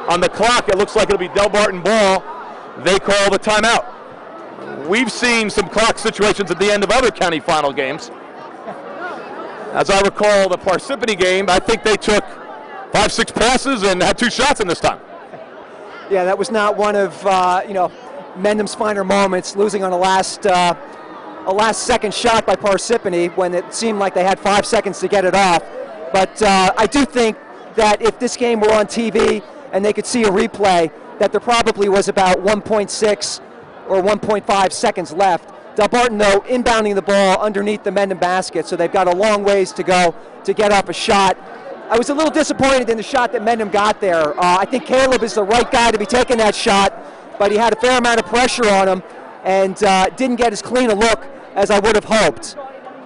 on the clock, it looks like it'll be Delbarton ball. They call the timeout. We've seen some clock situations at the end of other county final games. As I recall, the Parsippany game, I think they took 5-6 passes and had 2 shots in this time. Yeah, that was not one of Mendham's finer moments, losing on a last second shot by Parsippany when it seemed like they had 5 seconds to get it off. But I do think that if this game were on TV and they could see a replay, that there probably was about 1.6 or 1.5 seconds left. Delbarton, though, inbounding the ball underneath the Mendham basket, so they've got a long ways to go to get up a shot. I was a little disappointed in the shot that Mendham got there. I think Caleb is the right guy to be taking that shot, but he had a fair amount of pressure on him and didn't get as clean a look as I would have hoped.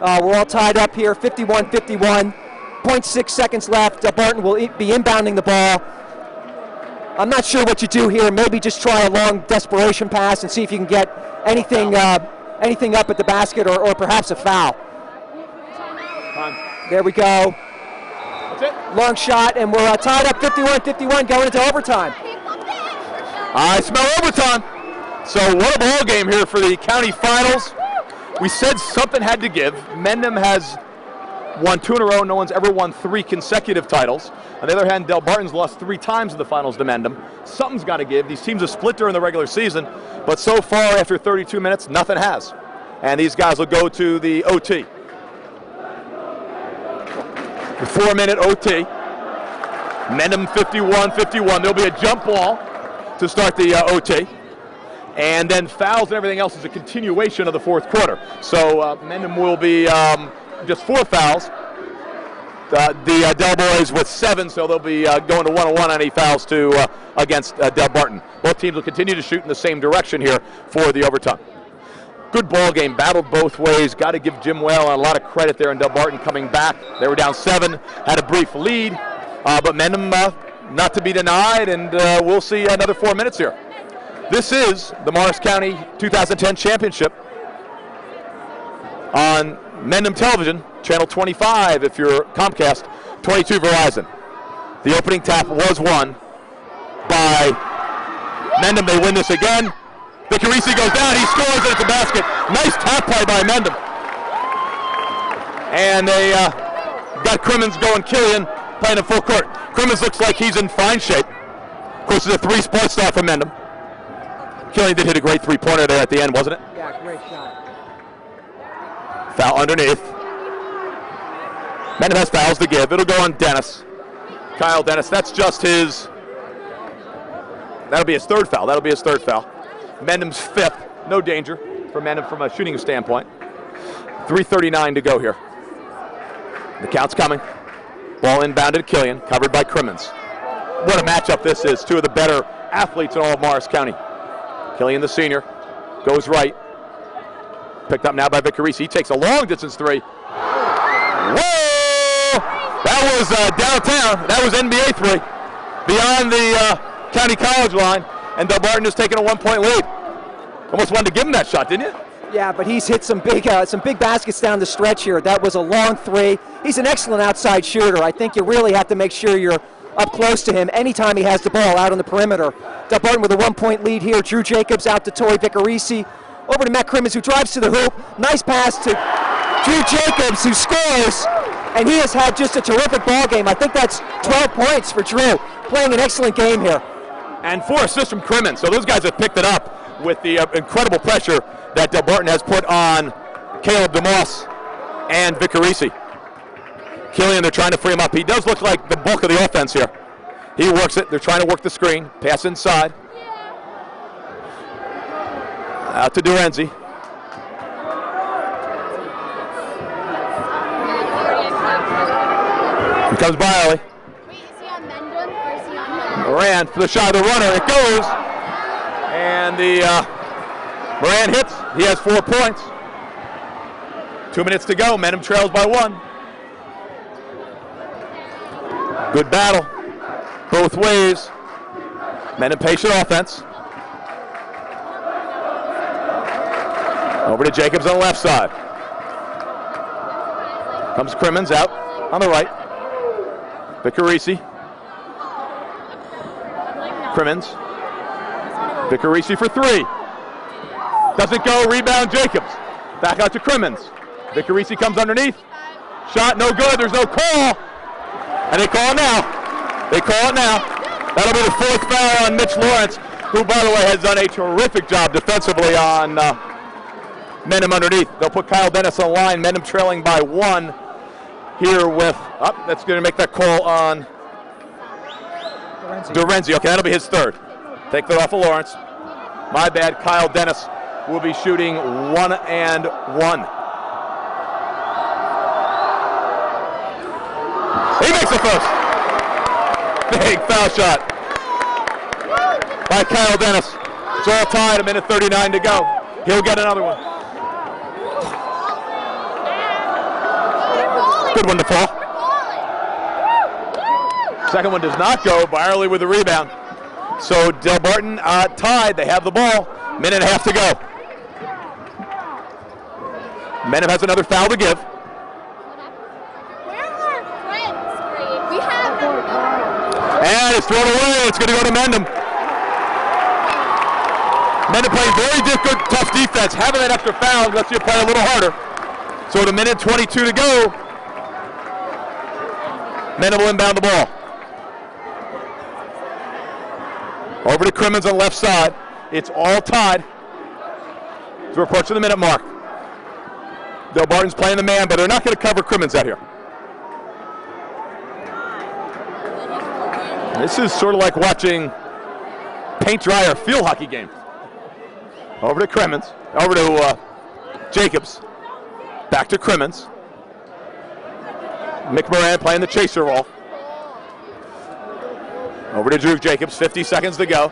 We're all tied up here, 51-51. 0.6 seconds left. Delbarton will be inbounding the ball. I'm not sure what you do here. Maybe just try a long desperation pass and see if you can get anything up at the basket or perhaps a foul. There we go. That's it. Long shot, and we're tied up 51-51 going into overtime. I smell overtime. So what a ball game here for the county finals. We said something had to give. Mendham has won 2 in a row. No one's ever won 3 consecutive titles. On the other hand, Delbarton's lost 3 times in the finals to Mendham. Something's got to give. These teams have split during the regular season, but so far after 32 minutes, nothing has. And these guys will go to the OT. The 4-minute OT. Mendham 51-51. There'll be a jump ball to start the OT. And then fouls and everything else is a continuation of the fourth quarter. So Mendham will be just 4 fouls. The Del Boys with 7, so they'll be going to 1-on-1 on any fouls against Delbarton. Both teams will continue to shoot in the same direction here for the overtime. Good ball game, battled both ways. Got to give Jim Whale a lot of credit there in Delbarton coming back. They were down 7, had a brief lead, but Mendham not to be denied, and we'll see another 4 minutes here. This is the Morris County 2010 Championship on Mendham Television, Channel 25 if you're Comcast, 22 Verizon. The opening tap was won by Mendham. They win this again. Vicarisi goes down, he scores, and it's a basket. Nice tap play by Mendham. And they got Crimmins going, Killian playing in full court. Crimmins looks like he's in fine shape. Of course, it's a 3-point start for Mendham. Killian did hit a great 3-pointer there at the end, wasn't it? Yeah, great shot. Foul underneath. Mendham has fouls to give. It'll go on Dennis. Kyle Dennis, that's just his, that'll be his 3rd foul. That'll be his 3rd foul. Mendham's 5th. No danger for Mendham from a shooting standpoint. 3:39 to go here. The count's coming. Ball inbounded to Killian, covered by Crimmins. What a matchup this is. 2 of the better athletes in all of Morris County. Killian, the senior, goes right. Picked up now by Vicarisi. He takes a long distance 3. Whoa! That was downtown. That was NBA 3. Beyond the county college line. And Delbarton has taken a 1-point lead. Almost wanted to give him that shot, didn't you? Yeah, but he's hit some big baskets down the stretch here. That was a long 3. He's an excellent outside shooter. I think you really have to make sure you're up close to him anytime he has the ball out on the perimeter. Delbarton with a 1-point lead here. Drew Jacobs out to Tory Vicarisi. Over to Matt Crimmins, who drives to the hoop. Nice pass to Drew Jacobs, who scores. And he has had just a terrific ball game. I think that's 12 points for Drew. Playing an excellent game here. And 4 assists from Crimmins. So those guys have picked it up with the incredible pressure that Delbarton has put on Caleb DeMoss and Vicarisi. Killian, they're trying to free him up. He does look like the bulk of the offense here. He works it. They're trying to work the screen. Pass inside. Out to Durenzi. Here comes Biley. Wait, is he on Mendham or is he on Mendham? Moran for the shot of the runner. It goes. And the Moran hits. He has 4 points. 2 minutes to go. Mendham trails by 1. Good battle. Both ways. Mendham patient offense. Over to Jacobs on the left side. Comes Crimmins out on the right. Vicarisi. Crimmins. Vicarisi for 3. Doesn't go, rebound Jacobs. Back out to Crimmins. Vicarisi comes underneath. Shot no good, there's no call. And they call it now. They call it now. That'll be the 4th foul on Mitch Lawrence, who, by the way, has done a terrific job defensively on Mendham underneath. They'll put Kyle Dennis on the line. Mendham trailing by 1 here with, that's going to make that call on Durenzi. Okay, that'll be his 3rd. Take that off of Lawrence. My bad, Kyle Dennis will be shooting 1 and 1. He makes the first. Big foul shot by Kyle Dennis. It's all tied, 1:39 to go. He'll get another one. Good one to fall. Second one does not go. Byerly with the rebound. So Delbarton tied. They have the ball. 1.5 to go. Mendham has another foul to give. And it's thrown away. It's going to go to Mendham. Mendham playing very good, tough defense. Having that extra foul lets you play a little harder. So at 1:22 to go, Mendham will inbound the ball. Over to Crimmins on the left side. It's all tied. As we're approaching the minute mark. Delbarton's playing the man, but they're not going to cover Crimmins out here. This is sort of like watching paint dry or field hockey game. Over to Crimmins. Over to Jacobs. Back to Crimmins. McMoran playing the chaser role. Over to Drew Jacobs, 50 seconds to go.